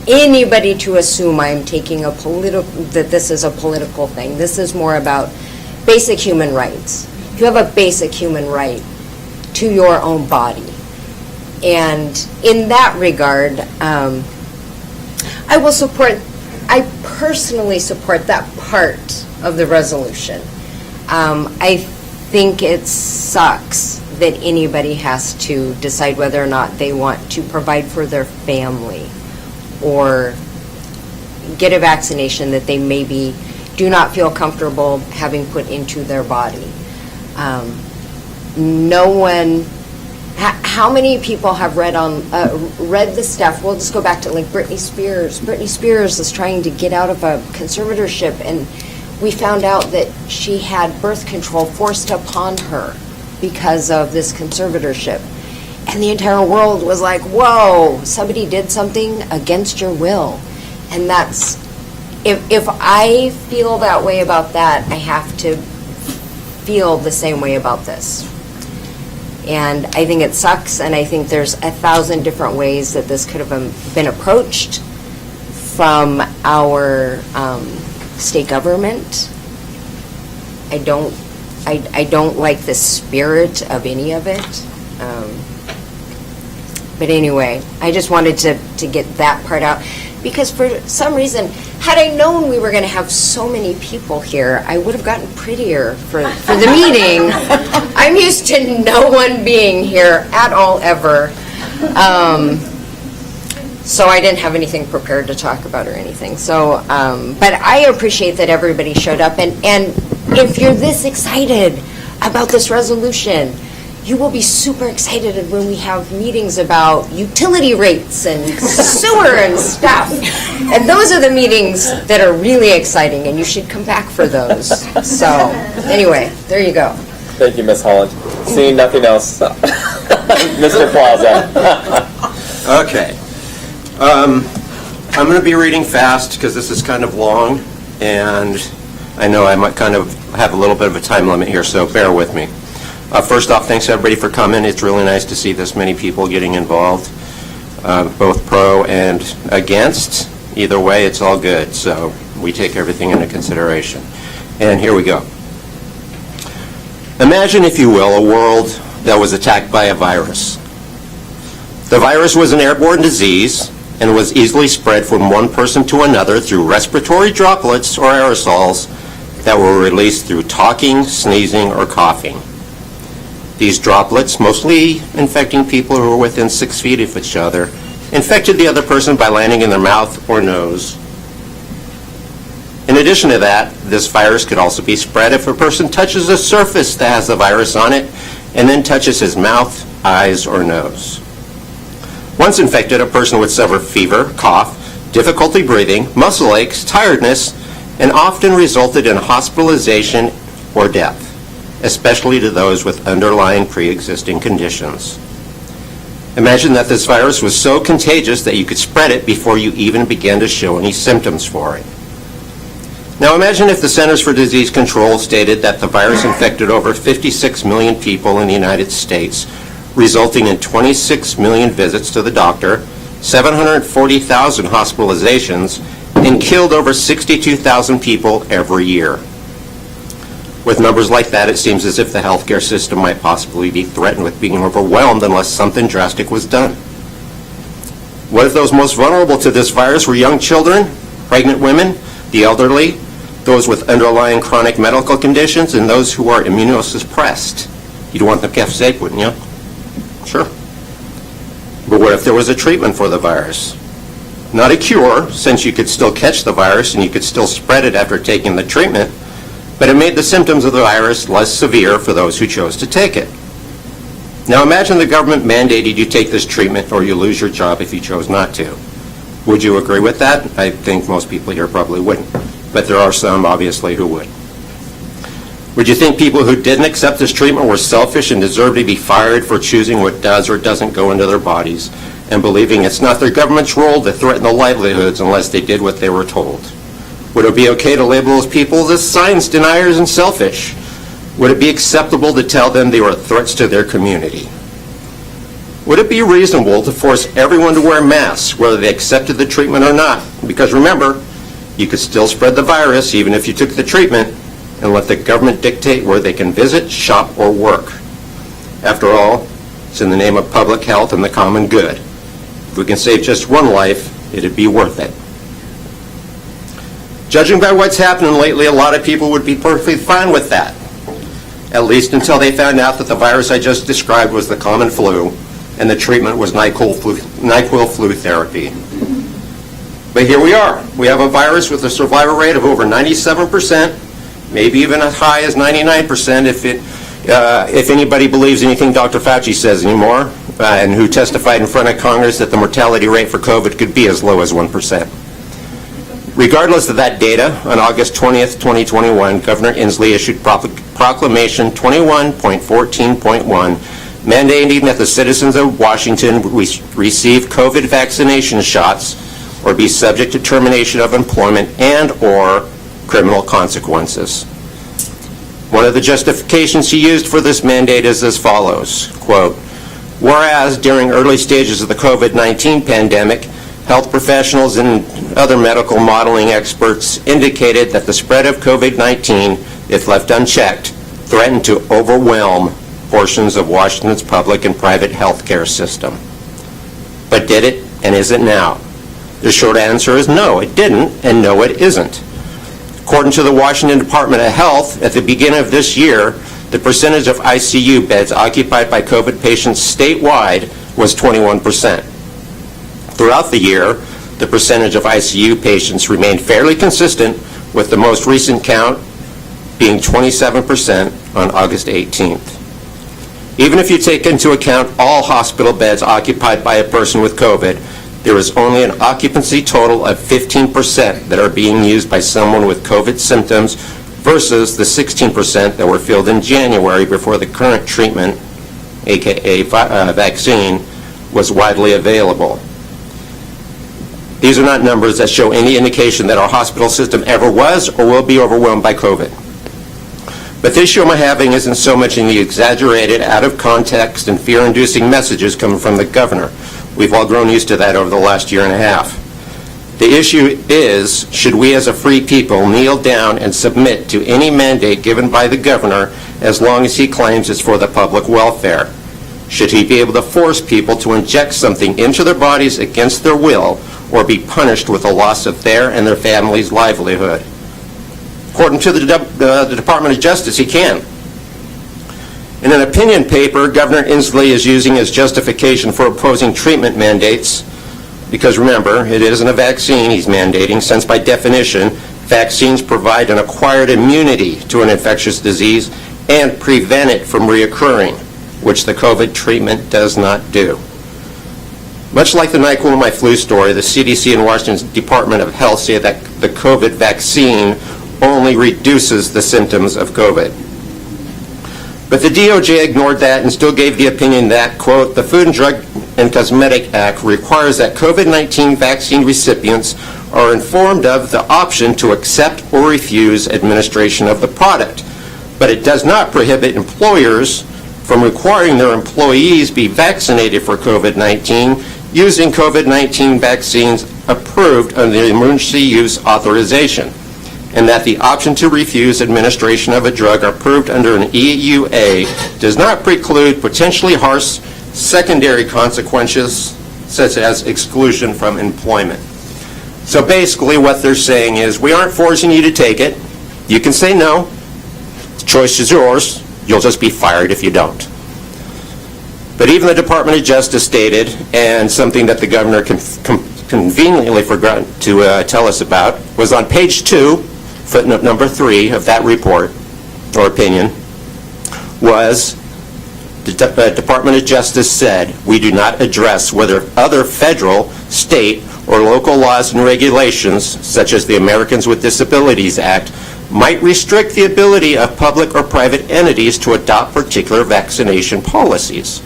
anybody to assume I'm taking that this is a political thing. This is more about basic human rights. You have a basic human right to your own body. And in that regard, I personally support that part of the resolution. I think it sucks that anybody has to decide whether or not they want to provide for their family or get a vaccination that they maybe do not feel comfortable having put into their body. No one. How many people have read the stuff? We'll just go back to like Britney Spears. Britney Spears is trying to get out of a conservatorship, and we found out that she had birth control forced upon her because of this conservatorship. And the entire world was like, whoa, somebody did something against your will. And that's, if I feel that way about that, I have to feel the same way about this. And I think it sucks, and I think there's 1,000 different ways that this could have been approached from our state government. I don't like the spirit of any of it. But anyway, I just wanted to get that part out, because for some reason, had I known we were going to have so many people here, I would have gotten prettier for the meeting. I'm used to no one being here at all ever. So I didn't have anything prepared to talk about or anything. So, but I appreciate that everybody showed up. And if you're this excited about this resolution, you will be super excited when we have meetings about utility rates and sewer and stuff. And those are the meetings that are really exciting, and you should come back for those. So, anyway, there you go. Thank you, Ms. Holland. Seeing nothing else, Mr. Plaza. Okay. I'm going to be reading fast because this is kind of long, and I know I might kind of have a little bit of a time limit here, so bear with me. First off, thanks everybody for coming. It's really nice to see this many people getting involved, both pro and against. Either way, it's all good, so we take everything into consideration. And here we go. Imagine, if you will, a world that was attacked by a virus. The virus was an airborne disease and was easily spread from one person to another through respiratory droplets or aerosols that were released through talking, sneezing, or coughing. These droplets, mostly infecting people who were within 6 feet of each other, infected the other person by landing in their mouth or nose. In addition to that, this virus could also be spread if a person touches a surface that has the virus on it and then touches his mouth, eyes, or nose. Once infected, a person would suffer fever, cough, difficulty breathing, muscle aches, tiredness, and often resulted in hospitalization or death, especially to those with underlying pre-existing conditions. Imagine that this virus was so contagious that you could spread it before you even began to show any symptoms for it. Now imagine if the Centers for Disease Control stated that the virus infected over 56 million people in the United States, resulting in 26 million visits to the doctor, 740,000 hospitalizations, and killed over 62,000 people every year. With numbers like that, it seems as if the healthcare system might possibly be threatened with being overwhelmed unless something drastic was done. What if those most vulnerable to this virus were young children, pregnant women, the elderly, those with underlying chronic medical conditions, and those who are immunosuppressed? You'd want them kept safe, wouldn't you? Sure. But what if there was a treatment for the virus? Not a cure, since you could still catch the virus and you could still spread it after taking the treatment, but it made the symptoms of the virus less severe for those who chose to take it. Now imagine the government mandated you take this treatment or you lose your job if you chose not to. Would you agree with that? I think most people here probably wouldn't, but there are some, obviously, who would. Would you think people who didn't accept this treatment were selfish and deserve to be fired for choosing what does or doesn't go into their bodies and believing it's not their government's role to threaten their livelihoods unless they did what they were told? Would it be okay to label those people as science deniers and selfish? Would it be acceptable to tell them they were threats to their community? Would it be reasonable to force everyone to wear masks, whether they accepted the treatment or not? Because remember, you could still spread the virus even if you took the treatment, and let the government dictate where they can visit, shop, or work. After all, it's in the name of public health and the common good. If we can save just one life, it'd be worth it. Judging by what's happening lately, a lot of people would be perfectly fine with that, at least until they found out that the virus I just described was the common flu, and the treatment was NyQuil flu therapy. But here we are. We have a virus with a survival rate of over 97%, maybe even as high as 99% if anybody believes anything Dr. Fauci says anymore, and who testified in front of Congress that the mortality rate for COVID could be as low as 1%. Regardless of that data, on August 20th, 2021, Governor Inslee issued Proclamation 21.14.1, mandating that the citizens of Washington receive COVID vaccination shots or be subject to termination of employment and/or criminal consequences. One of the justifications he used for this mandate is as follows, quote, whereas during early stages of the COVID-19 pandemic, health professionals and other medical modeling experts indicated that the spread of COVID-19, if left unchecked, threatened to overwhelm portions of Washington's public and private health care system. But did it, and is it now? The short answer is no, it didn't, and no, it isn't. According to the Washington Department of Health, at the beginning of this year, the percentage of ICU beds occupied by COVID patients statewide was 21%. Throughout the year, the percentage of ICU patients remained fairly consistent, with the most recent count being 27% on August 18th. Even if you take into account all hospital beds occupied by a person with COVID, there is only an occupancy total of 15% that are being used by someone with COVID symptoms versus the 16% that were filled in January before the current treatment, aka vaccine, was widely available. These are not numbers that show any indication that our hospital system ever was or will be overwhelmed by COVID. But the issue I'm having isn't so much in the exaggerated, out of context, and fear-inducing messages coming from the governor. We've all grown used to that over the last year and a half. The issue is, should we as a free people kneel down and submit to any mandate given by the governor as long as he claims it's for the public welfare? Should he be able to force people to inject something into their bodies against their will or be punished with the loss of their and their family's livelihood? According to the Department of Justice, he can. In an opinion paper, Governor Inslee is using as justification for opposing treatment mandates, because remember, it isn't a vaccine he's mandating, since by definition, vaccines provide an acquired immunity to an infectious disease and prevent it from reoccurring, which the COVID treatment does not do. Much like the NyQuil My Flu story, the CDC and Washington's Department of Health say that the COVID vaccine only reduces the symptoms of COVID. But the DOJ ignored that and still gave the opinion that, quote, the Food and Drug and Cosmetic Act requires that COVID-19 vaccine recipients are informed of the option to accept or refuse administration of the product. But it does not prohibit employers from requiring their employees be vaccinated for COVID-19 using COVID-19 vaccines approved under the emergency use authorization. and that the option to refuse administration of a drug approved under an EUA does not preclude potentially harsh secondary consequences, such as exclusion from employment. So basically what they're saying is, we aren't forcing you to take it. You can say no. The choice is yours. You'll just be fired if you don't. But even the Department of Justice stated, and something that the governor conveniently forgot to tell us about, was on page 2, footnote number 3 of that report, or opinion, was the Department of Justice said, we do not address whether other federal, state, or local laws and regulations, such as the Americans with Disabilities Act, might restrict the ability of public or private entities to adopt particular vaccination policies.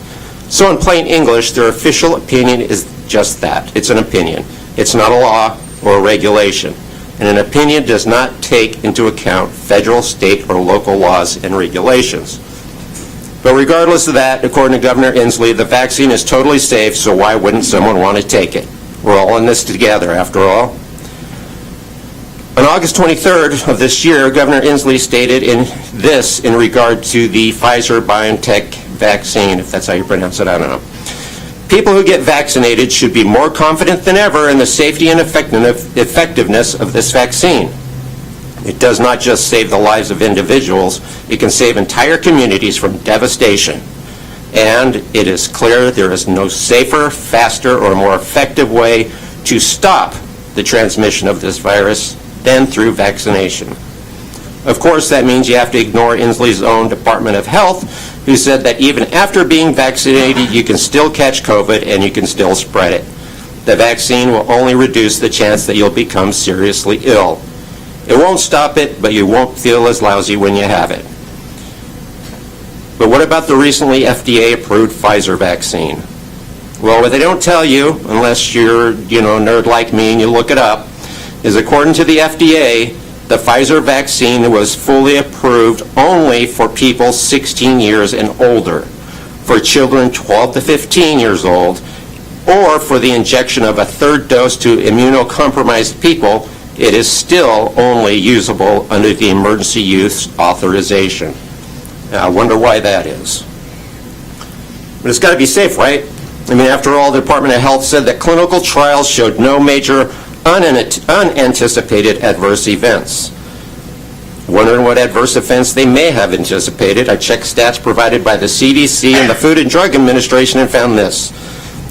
So in plain English, their official opinion is just that. It's an opinion. It's not a law or a regulation. And an opinion does not take into account federal, state, or local laws and regulations. But regardless of that, according to Governor Inslee, the vaccine is totally safe, so why wouldn't someone want to take it? We're all in this together, after all. On August 23rd of this year, Governor Inslee stated in regard to the Pfizer-BioNTech vaccine, if that's how you pronounce it, I don't know. People who get vaccinated should be more confident than ever in the safety and effectiveness of this vaccine. It does not just save the lives of individuals, it can save entire communities from devastation. And it is clear there is no safer, faster, or more effective way to stop the transmission of this virus than through vaccination. Of course, that means you have to ignore Inslee's own Department of Health, who said that even after being vaccinated, you can still catch COVID and you can still spread it. The vaccine will only reduce the chance that you'll become seriously ill. It won't stop it, but you won't feel as lousy when you have it. But what about the recently FDA-approved Pfizer vaccine? Well, what they don't tell you, unless you're, a nerd like me and you look it up, is according to the FDA, the Pfizer vaccine was fully approved only for people 16 years and older, for children 12 to 15 years old, or for the injection of a third dose to immunocompromised people. It is still only usable under the emergency use authorization. Now, I wonder why that is. But it's got to be safe, right? I mean, after all, the Department of Health said that clinical trials showed no major unanticipated adverse events. Wondering what adverse events they may have anticipated, I checked stats provided by the CDC and the Food and Drug Administration and found this.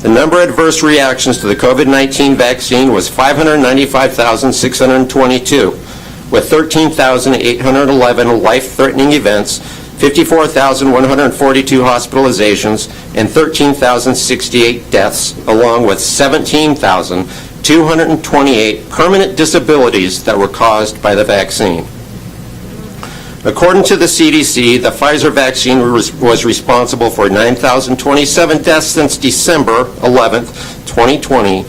The number of adverse reactions to the COVID-19 vaccine was 595,622, with 13,811 life-threatening events, 54,142 hospitalizations, and 13,068 deaths, along with 17,228 permanent disabilities that were caused by the vaccine. According to the CDC, the Pfizer vaccine was responsible for 9,027 deaths since December 11, 2020,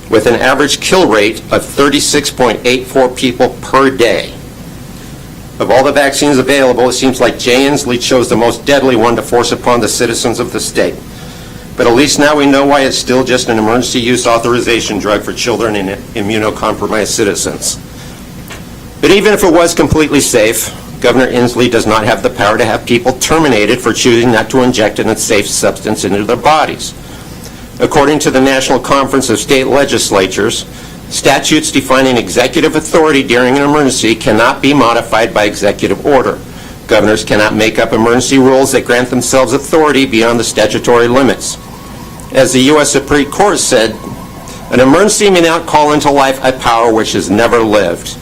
with an average kill rate of 36.84 people per day. Of all the vaccines available, it seems like Jay Inslee chose the most deadly one to force upon the citizens of the state. But at least now we know why it's still just an emergency use authorization drug for children and immunocompromised citizens. But even if it was completely safe, Governor Inslee does not have the power to have people terminated for choosing not to inject an unsafe substance into their bodies. According to the National Conference of State Legislatures, statutes defining executive authority during an emergency cannot be modified by executive order. Governors cannot make up emergency rules that grant themselves authority beyond the statutory limits. As the U.S. Supreme Court said, an emergency may not call into life a power which has never lived.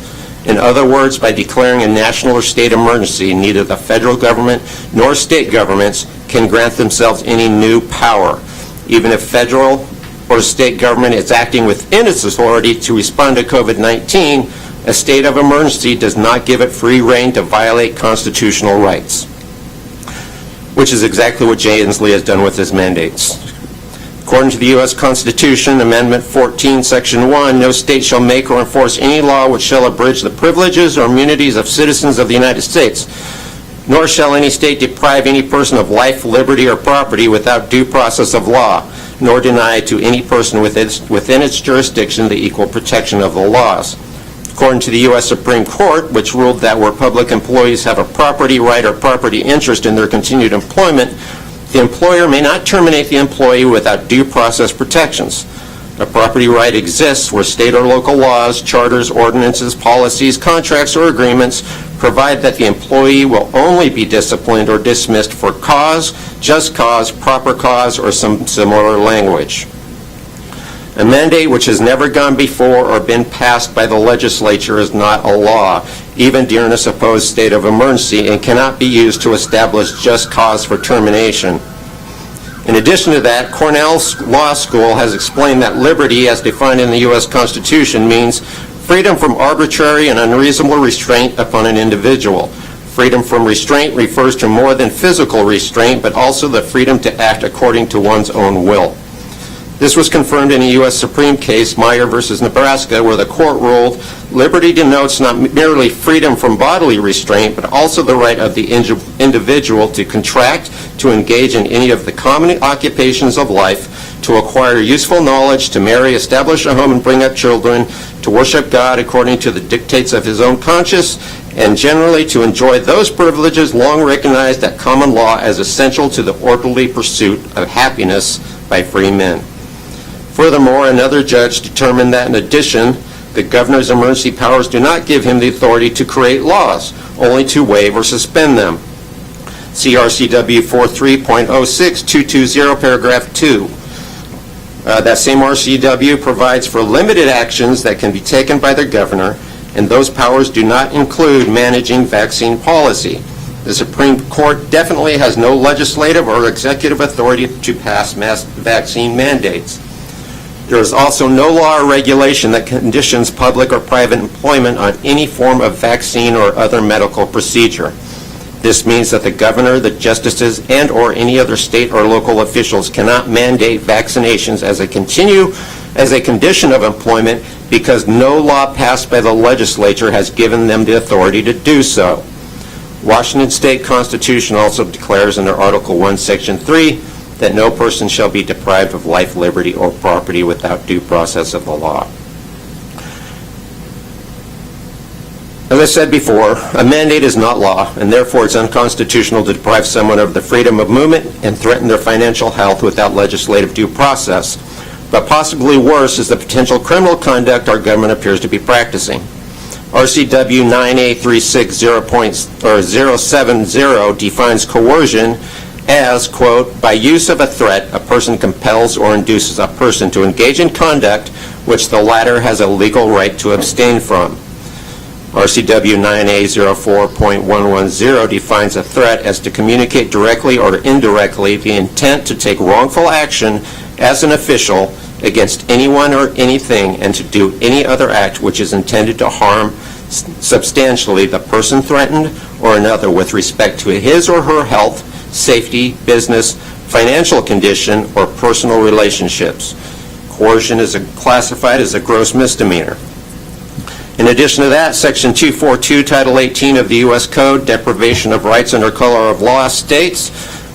In other words, by declaring a national or state emergency, neither the federal government nor state governments can grant themselves any new power. Even if federal or state government is acting within its authority to respond to COVID-19, a state of emergency does not give it free rein to violate constitutional rights, which is exactly what Jay Inslee has done with his mandates. According to the U.S. Constitution, Amendment 14, Section 1, no state shall make or enforce any law which shall abridge the privileges or immunities of citizens of the United States, nor shall any state deprive any person of life, liberty, or property without due process of law, nor deny to any person within its jurisdiction the equal protection of the laws. According to the U.S. Supreme Court, which ruled that where public employees have a property right or property interest in their continued employment, the employer may not terminate the employee without due process protections. A property right exists where state or local laws, charters, ordinances, policies, contracts, or agreements provide that the employee will only be disciplined or dismissed for cause, just cause, proper cause, or some similar language. A mandate which has never gone before or been passed by the legislature is not a law, even during a supposed state of emergency, and cannot be used to establish just cause for termination. In addition to that, Cornell Law School has explained that liberty, as defined in the U.S. Constitution, means freedom from arbitrary and unreasonable restraint upon an individual. Freedom from restraint refers to more than physical restraint, but also the freedom to act according to one's own will. This was confirmed in a U.S. Supreme case, Meyer versus Nebraska, where the court ruled liberty denotes not merely freedom from bodily restraint, but also the right of the individual to contract, to engage in any of the common occupations of life, to acquire useful knowledge, to marry, establish a home, and bring up children, to worship God according to the dictates of his own conscience, and generally to enjoy those privileges long recognized at common law as essential to the orderly pursuit of happiness by free men. Furthermore, another judge determined that in addition, the governor's emergency powers do not give him the authority to create laws, only to waive or suspend them. CRCW 43.06220, paragraph 2. That same RCW provides for limited actions that can be taken by the governor, and those powers do not include managing vaccine policy. The Supreme Court definitely has no legislative or executive authority to pass mass vaccine mandates. There is also no law or regulation that conditions public or private employment on any form of vaccine or other medical procedure. This means that the governor, the justices, and or any other state or local officials cannot mandate vaccinations as a condition of employment because no law passed by the legislature has given them the authority to do so. Washington State Constitution also declares under Article 1, Section 3, that no person shall be deprived of life, liberty, or property without due process of the law. As I said before, a mandate is not law, and therefore it's unconstitutional to deprive someone of the freedom of movement and threaten their financial health without legislative due process. But possibly worse is the potential criminal conduct our government appears to be practicing. RCW 98360.070 defines coercion as, quote, by use of a threat, a person compels or induces a person to engage in conduct which the latter has a legal right to abstain from. RCW 9A04.110 defines a threat as to communicate directly or indirectly the intent to take wrongful action as an official against anyone or anything and to do any other act which is intended to harm substantially the person threatened or another with respect to his or her health, safety, business, financial condition, or personal relationships. Coercion is classified as a gross misdemeanor. In addition to that, Section 242, Title 18 of the U.S. Code, deprivation of rights under color of law, states,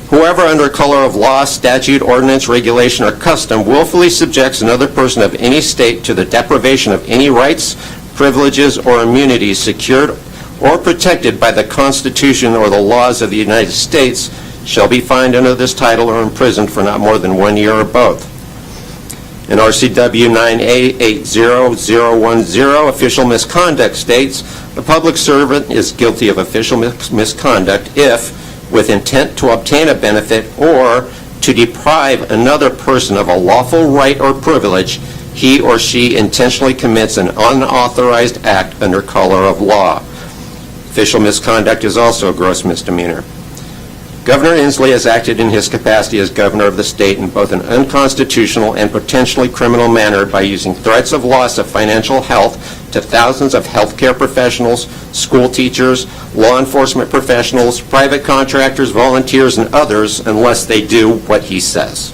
whoever under color of law, statute, ordinance, regulation, or custom willfully subjects another person of any state to the deprivation of any rights, privileges, or immunities secured or protected by the Constitution or the laws of the United States shall be fined under this title or imprisoned for not more than 1 year or both. In RCW 9A80010, official misconduct states, the public servant is guilty of official misconduct if, with intent to obtain a benefit or to deprive another person of a lawful right or privilege, he or she intentionally commits an unauthorized act under color of law. Official misconduct is also a gross misdemeanor. Governor Inslee has acted in his capacity as governor of the state in both an unconstitutional and potentially criminal manner by using threats of loss of financial health to thousands of healthcare professionals, school teachers, law enforcement professionals, private contractors, volunteers, and others unless they do what he says.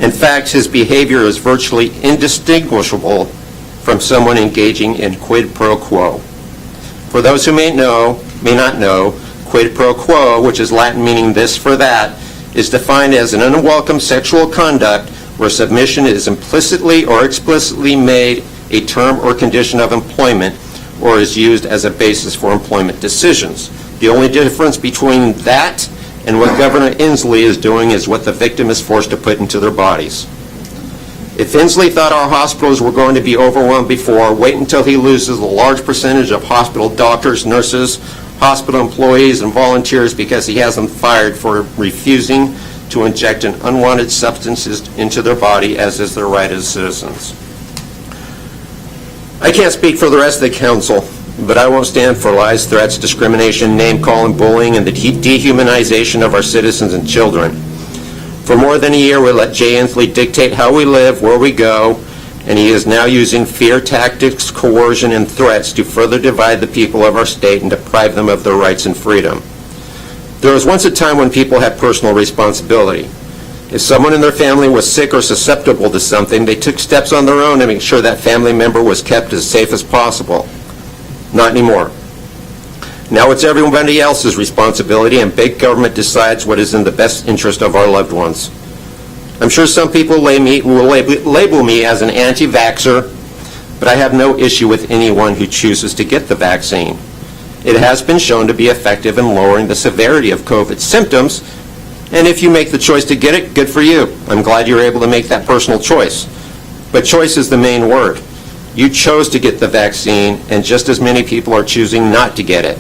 In fact, his behavior is virtually indistinguishable from someone engaging in quid pro quo. For those who may not know, quid pro quo, which is Latin meaning this for that, is defined as an unwelcome sexual conduct where submission is implicitly or explicitly made a term or condition of employment or is used as a basis for employment decisions. The only difference between that and what Governor Inslee is doing is what the victim is forced to put into their bodies. If Inslee thought our hospitals were going to be overwhelmed before, wait until he loses a large percentage of hospital doctors, nurses, hospital employees, and volunteers because he has them fired for refusing to inject an unwanted substances into their body, as is their right as citizens. I can't speak for the rest of the council, but I won't stand for lies, threats, discrimination, name-calling, bullying, and the dehumanization of our citizens and children. For more than a year, we let Jay Inslee dictate how we live, where we go, and he is now using fear tactics, coercion, and threats to further divide the people of our state and deprive them of their rights and freedom. There was once a time when people had personal responsibility. If someone in their family was sick or susceptible to something, they took steps on their own to make sure that family member was kept as safe as possible. Not anymore. Now it's everybody else's responsibility, and big government decides what is in the best interest of our loved ones. I'm sure some people will label me as an anti-vaxxer, but I have no issue with anyone who chooses to get the vaccine. It has been shown to be effective in lowering the severity of COVID symptoms, and if you make the choice to get it, good for you. I'm glad you're able to make that personal choice. But choice is the main word. You chose to get the vaccine, and just as many people are choosing not to get it.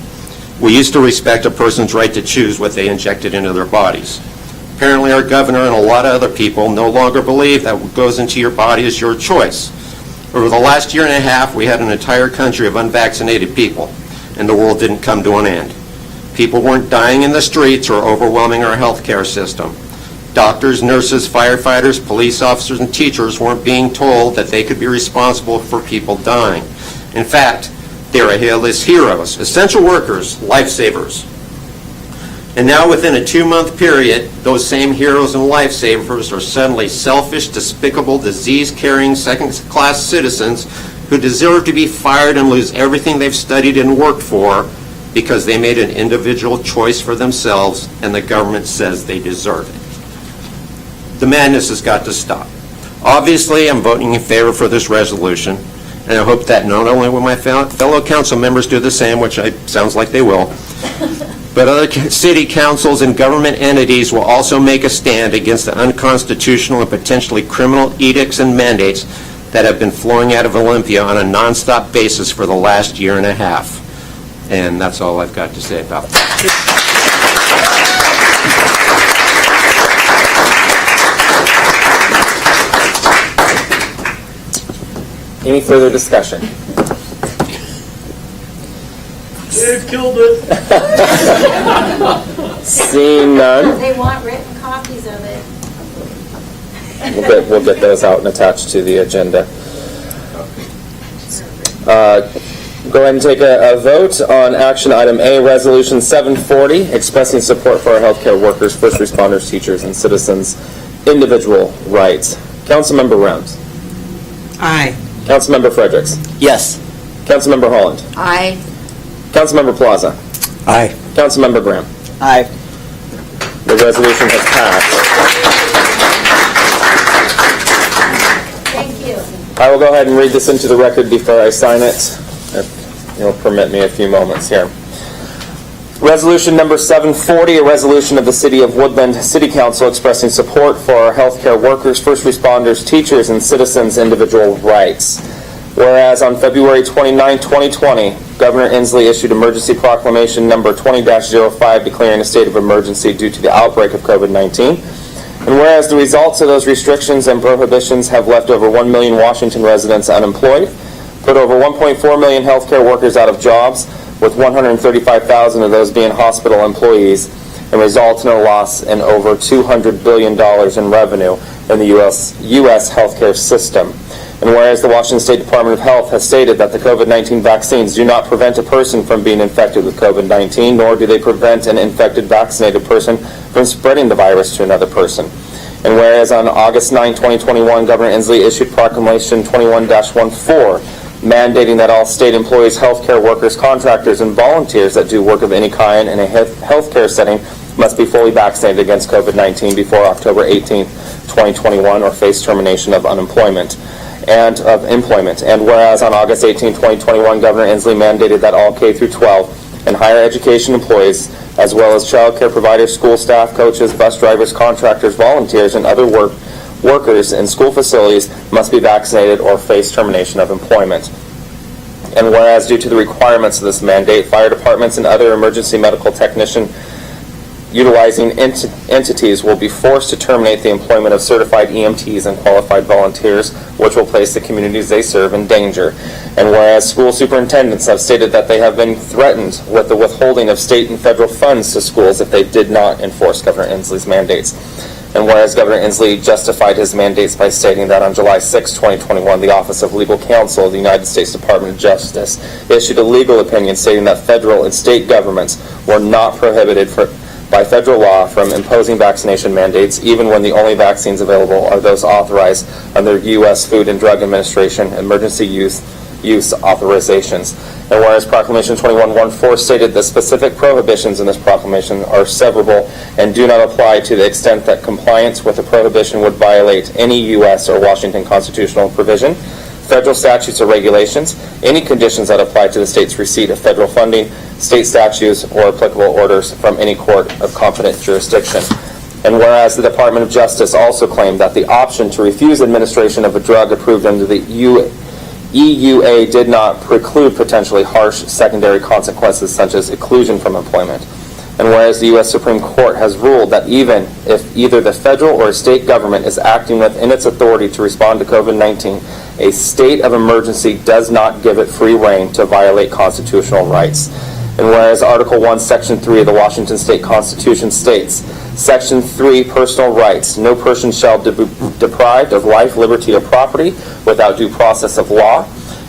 We used to respect a person's right to choose what they injected into their bodies. Apparently our governor and a lot of other people no longer believe that what goes into your body is your choice. Over the last year and a half, we had an entire country of unvaccinated people, and the world didn't come to an end. People weren't dying in the streets or overwhelming our healthcare system. Doctors, nurses, firefighters, police officers, and teachers weren't being told that they could be responsible for people dying. In fact, they were hailed as heroes, essential workers, lifesavers. And now within a 2-month period, those same heroes and lifesavers are suddenly selfish, despicable, disease-carrying, second-class citizens who deserve to be fired and lose everything they've studied and worked for because they made an individual choice for themselves and the government says they deserve it. The madness has got to stop. Obviously, I'm voting in favor for this resolution, and I hope that not only will my fellow council members do the same, which sounds like they will, but other city councils and government entities will also make a stand against the unconstitutional and potentially criminal edicts and mandates that have been flowing out of Olympia on a nonstop basis for the last year and a half. And that's all I've got to say about that. Any further discussion? Dave killed it. Seeing none, They want written copies of it. we'll get those out and attached to the agenda. Go ahead and take a vote on action item A, Resolution 740, expressing support for our healthcare workers, first responders, teachers, and citizens' individual rights. Councilmember Rounds. Aye. Councilmember Fredericks. Yes. Councilmember Holland. Aye. Councilmember Plaza. Aye. Councilmember Graham. Aye. The resolution has passed. Thank you. I will go ahead and read this into the record before I sign it, if you'll permit me a few moments here. Resolution number 740, a resolution of the City of Woodland City Council expressing support for our healthcare workers, first responders, teachers, and citizens' individual rights. Whereas on February 29, 2020, Governor Inslee issued emergency proclamation number 20-05 declaring a state of emergency due to the outbreak of COVID-19. And whereas the results of those restrictions and prohibitions have left over 1 million Washington residents unemployed, put over 1.4 million healthcare workers out of jobs, with 135,000 of those being hospital employees, and result in a loss in over $200 billion in revenue in the U.S. healthcare system. And whereas the Washington State Department of Health has stated that the COVID-19 vaccines do not prevent a person from being infected with COVID-19, nor do they prevent an infected vaccinated person from spreading the virus to another person. And whereas on August 9, 2021, Governor Inslee issued Proclamation 21-14, mandating that all state employees, healthcare workers, contractors, and volunteers that do work of any kind in a healthcare setting must be fully vaccinated against COVID-19 before October 18, 2021, or face termination of unemployment. and of employment. And whereas on August 18, 2021, Governor Inslee mandated that all K through 12 and higher education employees, as well as child care providers, school staff, coaches, bus drivers, contractors, volunteers, and other workers in school facilities must be vaccinated or face termination of employment. And whereas due to the requirements of this mandate, fire departments and other emergency medical technician utilizing entities will be forced to terminate the employment of certified EMTs and qualified volunteers, which will place the communities they serve in danger. And whereas school superintendents have stated that they have been threatened with the withholding of state and federal funds to schools if they did not enforce Governor Inslee's mandates. And whereas Governor Inslee justified his mandates by stating that on July 6, 2021, the Office of Legal Counsel of the United States Department of Justice issued a legal opinion stating that federal and state governments were not prohibited by federal law from imposing vaccination mandates, even when the only vaccines available are those authorized under U.S. Food and Drug Administration emergency use authorizations. And whereas Proclamation 2114 stated the specific prohibitions in this proclamation are severable and do not apply to the extent that compliance with the prohibition would violate any U.S. or Washington constitutional provision, federal statutes or regulations, any conditions that apply to the state's receipt of federal funding, state statutes, or applicable orders from any court of competent jurisdiction. And whereas the Department of Justice also claimed that the option to refuse administration of a drug approved under the EUA did not preclude potentially harsh secondary consequences such as exclusion from employment. And whereas the U.S. Supreme Court has ruled that even if either the federal or state government is acting within its authority to respond to COVID-19, a state of emergency does not give it free rein to violate constitutional rights. And whereas Article 1, Section 3 of the Washington State Constitution states, Section 3, personal rights, no person shall be deprived of life, liberty, or property without due process of law.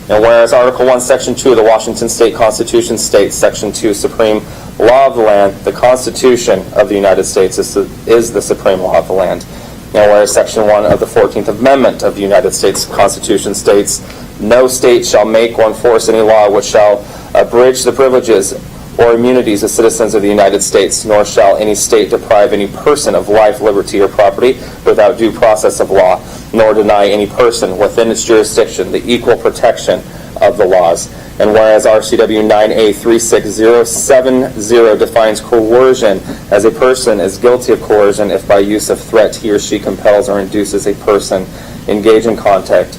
And whereas Article 1, Section 2 of the Washington State Constitution states, Section 2, supreme law of the land, the Constitution of the United States is the supreme law of the land. And whereas Section 1 of the 14th Amendment of the United States Constitution states, no state shall make or enforce any law which shall abridge the privileges or immunities of citizens of the United States, nor shall any state deprive any person of life, liberty, or property without due process of law, nor deny any person within its jurisdiction the equal protection of the laws. And whereas RCW 9A36070 defines coercion as a person is guilty of coercion if by use of threat he or she compels or induces a person engage in conduct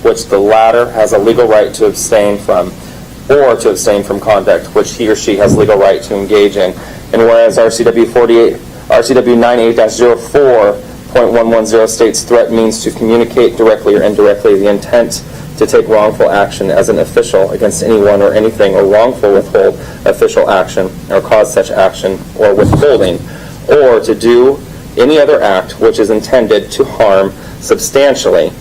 which the latter has a legal right to abstain from, or to abstain from conduct which he or she has legal right to engage in. And whereas RCW 98-04.110 states threat means to communicate directly or indirectly the intent to take wrongful action as an official against anyone or anything, or wrongful withhold official action or cause such action or withholding, or to do any other act which is intended to harm substantially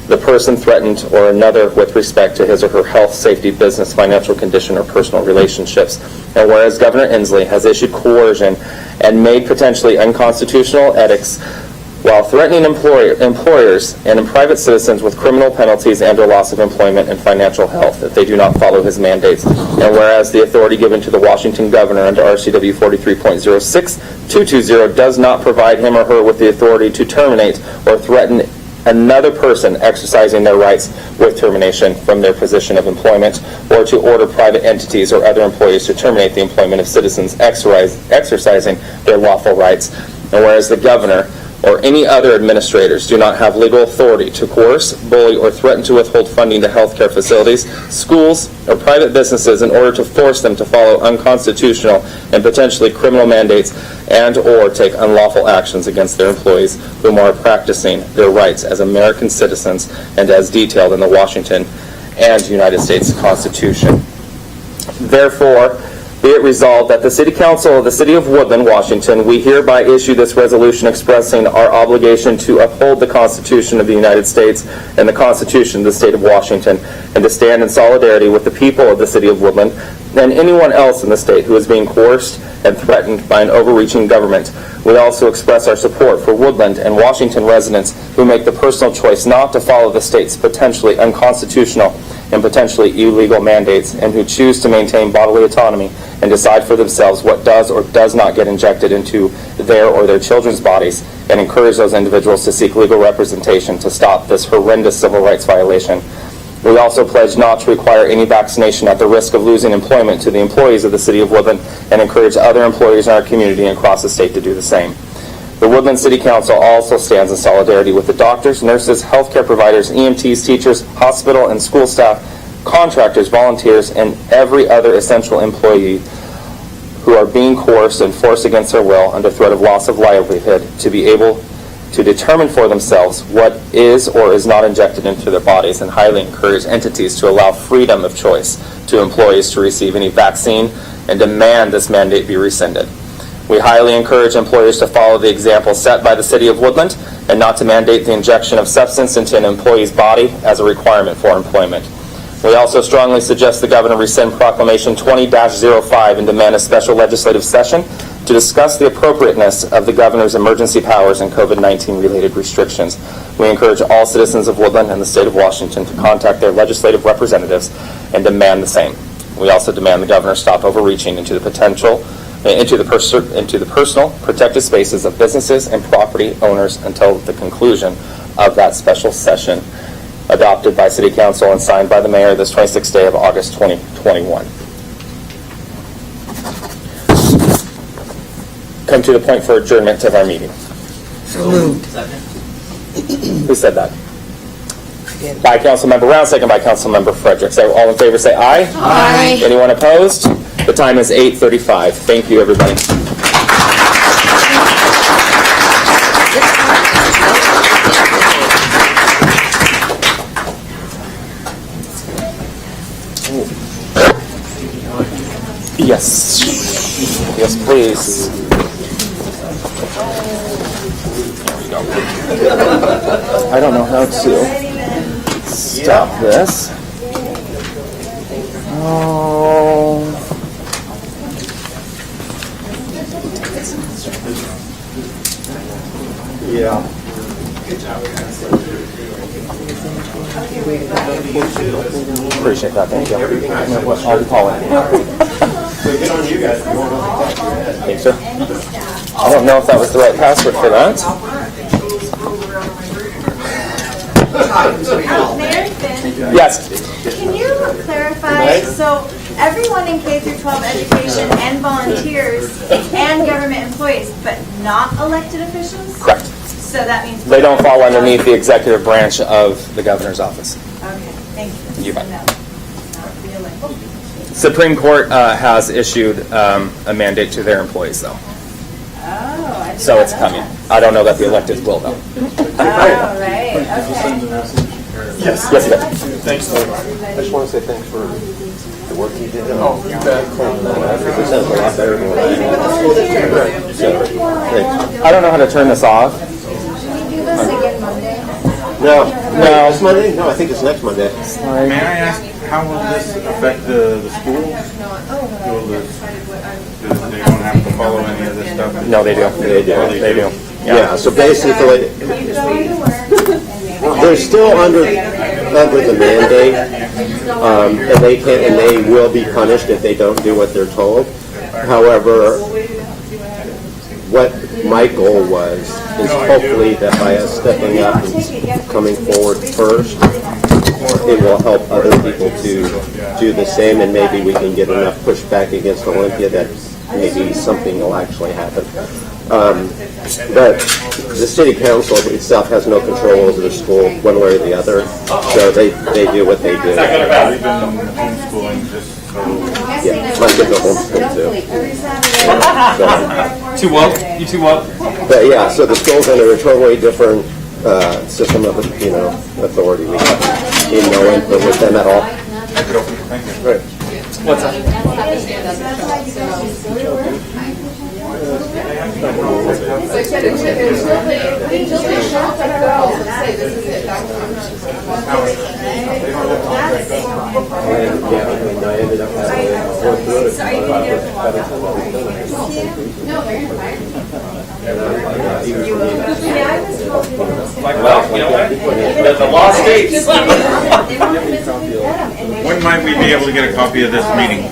the person threatened or another with respect to his or her health, safety, business, financial condition, or personal relationships. And whereas Governor Inslee has issued coercion and made potentially unconstitutional edicts while threatening employers and private citizens with criminal penalties and or loss of employment and financial health if they do not follow his mandates. And whereas the authority given to the Washington governor under RCW 43.06220 does not provide him or her with the authority to terminate or threaten another person exercising their rights with termination from their position of employment, or to order private entities or other employees to terminate the employment of citizens exercising their lawful rights. And whereas the governor or any other administrators do not have legal authority to coerce, bully, or threaten to withhold funding to healthcare facilities, schools, or private businesses in order to force them to follow unconstitutional and potentially criminal mandates and or take unlawful actions against their employees whom are practicing their rights as American citizens and as detailed in the Washington and United States Constitution. Therefore, be it resolved that the City Council of the City of Woodland, Washington, we hereby issue this resolution expressing our obligation to uphold the Constitution of the United States and the Constitution of the State of Washington, and to stand in solidarity with the people of the City of Woodland and anyone else in the state who is being coerced and threatened by an overreaching government. We also express our support for Woodland and Washington residents who make the personal choice not to follow the state's potentially unconstitutional and potentially illegal mandates, and who choose to maintain bodily autonomy and decide for themselves what does or does not get injected into their or their children's bodies, and encourage those individuals to seek legal representation to stop this horrendous civil rights violation. We also pledge not to require any vaccination at the risk of losing employment to the employees of the City of Woodland, and encourage other employers in our community and across the state to do the same. The Woodland City Council also stands in solidarity with the doctors, nurses, healthcare providers, EMTs, teachers, hospital and school staff, contractors, volunteers, and every other essential employee who are being coerced and forced against their will under threat of loss of livelihood to be able to determine for themselves what is or is not injected into their bodies, and highly encourage entities to allow freedom of choice to employees to receive any vaccine and demand this mandate be rescinded. We highly encourage employers to follow the example set by the City of Woodland and not to mandate the injection of substance into an employee's body as a requirement for employment. We also strongly suggest the Governor rescind Proclamation 20-05 and demand a special legislative session to discuss the appropriateness of the Governor's emergency powers and COVID-19 related restrictions. We encourage all citizens of Woodland and the state of Washington to contact their legislative representatives and demand the same. We also demand the Governor stop overreaching into the personal protected spaces of businesses and property owners until the conclusion of that special session adopted by City Council and signed by the Mayor this 26th day of August 2021. Come to the point for adjournment of our meeting. So moved. Who said that? By Councilmember Round, second by Councilmember Frederick. So all in favor say aye. Aye. Anyone opposed? The time is 8:35. Thank you, everybody. Yes. Yes, please. I don't know how to stop this. Oh. Yeah. Appreciate that, thank you. I'll call it. Thanks, sir. I don't know if that was the right password for that. Mayor Finn? Yes. Can you clarify, so everyone in K through 12 education and volunteers and government employees, but not elected officials? Correct. So that means... They don't fall underneath the executive branch of the governor's office. Okay, thank you. You bet. No, not really. Supreme Court has issued a mandate to their employees, though. Oh, I did So not it's know coming. that. I don't know that the electeds will, though. Oh, right, okay. Yes, yes, yes. Thanks. I just want to say thanks for the work you did. Oh, you bet. This sounds a lot better than what I don't know how to turn this off. Can you do this again Monday? No. This Monday? No, I think it's next Monday. May I ask, how will this affect the schools? Do they don't have to follow any of this stuff? No, they do. They do. They do. Yeah, so basically, they're still under the mandate, and they will be punished if they don't do what they're told. However, what my goal was is hopefully that by us stepping up and coming forward first, it will help other people to do the same, and maybe we can get enough pushback against Olympia that maybe something will actually happen. But the city council itself has no control over the school one way or the other, so they do what they do. I've been homeschooling just so... Yeah, my kids are homeschooled too. Too woke? You too woke? But yeah, so the school's under a totally different system of, authority. We have no input with them at all. Thank you. Right. What's that? Well, you know what? The law states. When might we be able to get a copy of this meeting?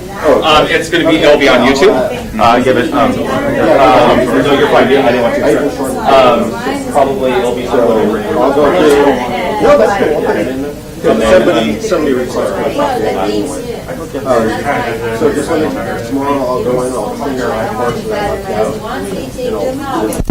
It's going to be, it'll be on YouTube. Give it, no, you're fine, I didn't want you to start. Probably it'll be sort of I'll go through. No, that's good. Somebody requires questions. So just when tomorrow I'll go in, I'll clean your iPods, and I'll look out, and I'll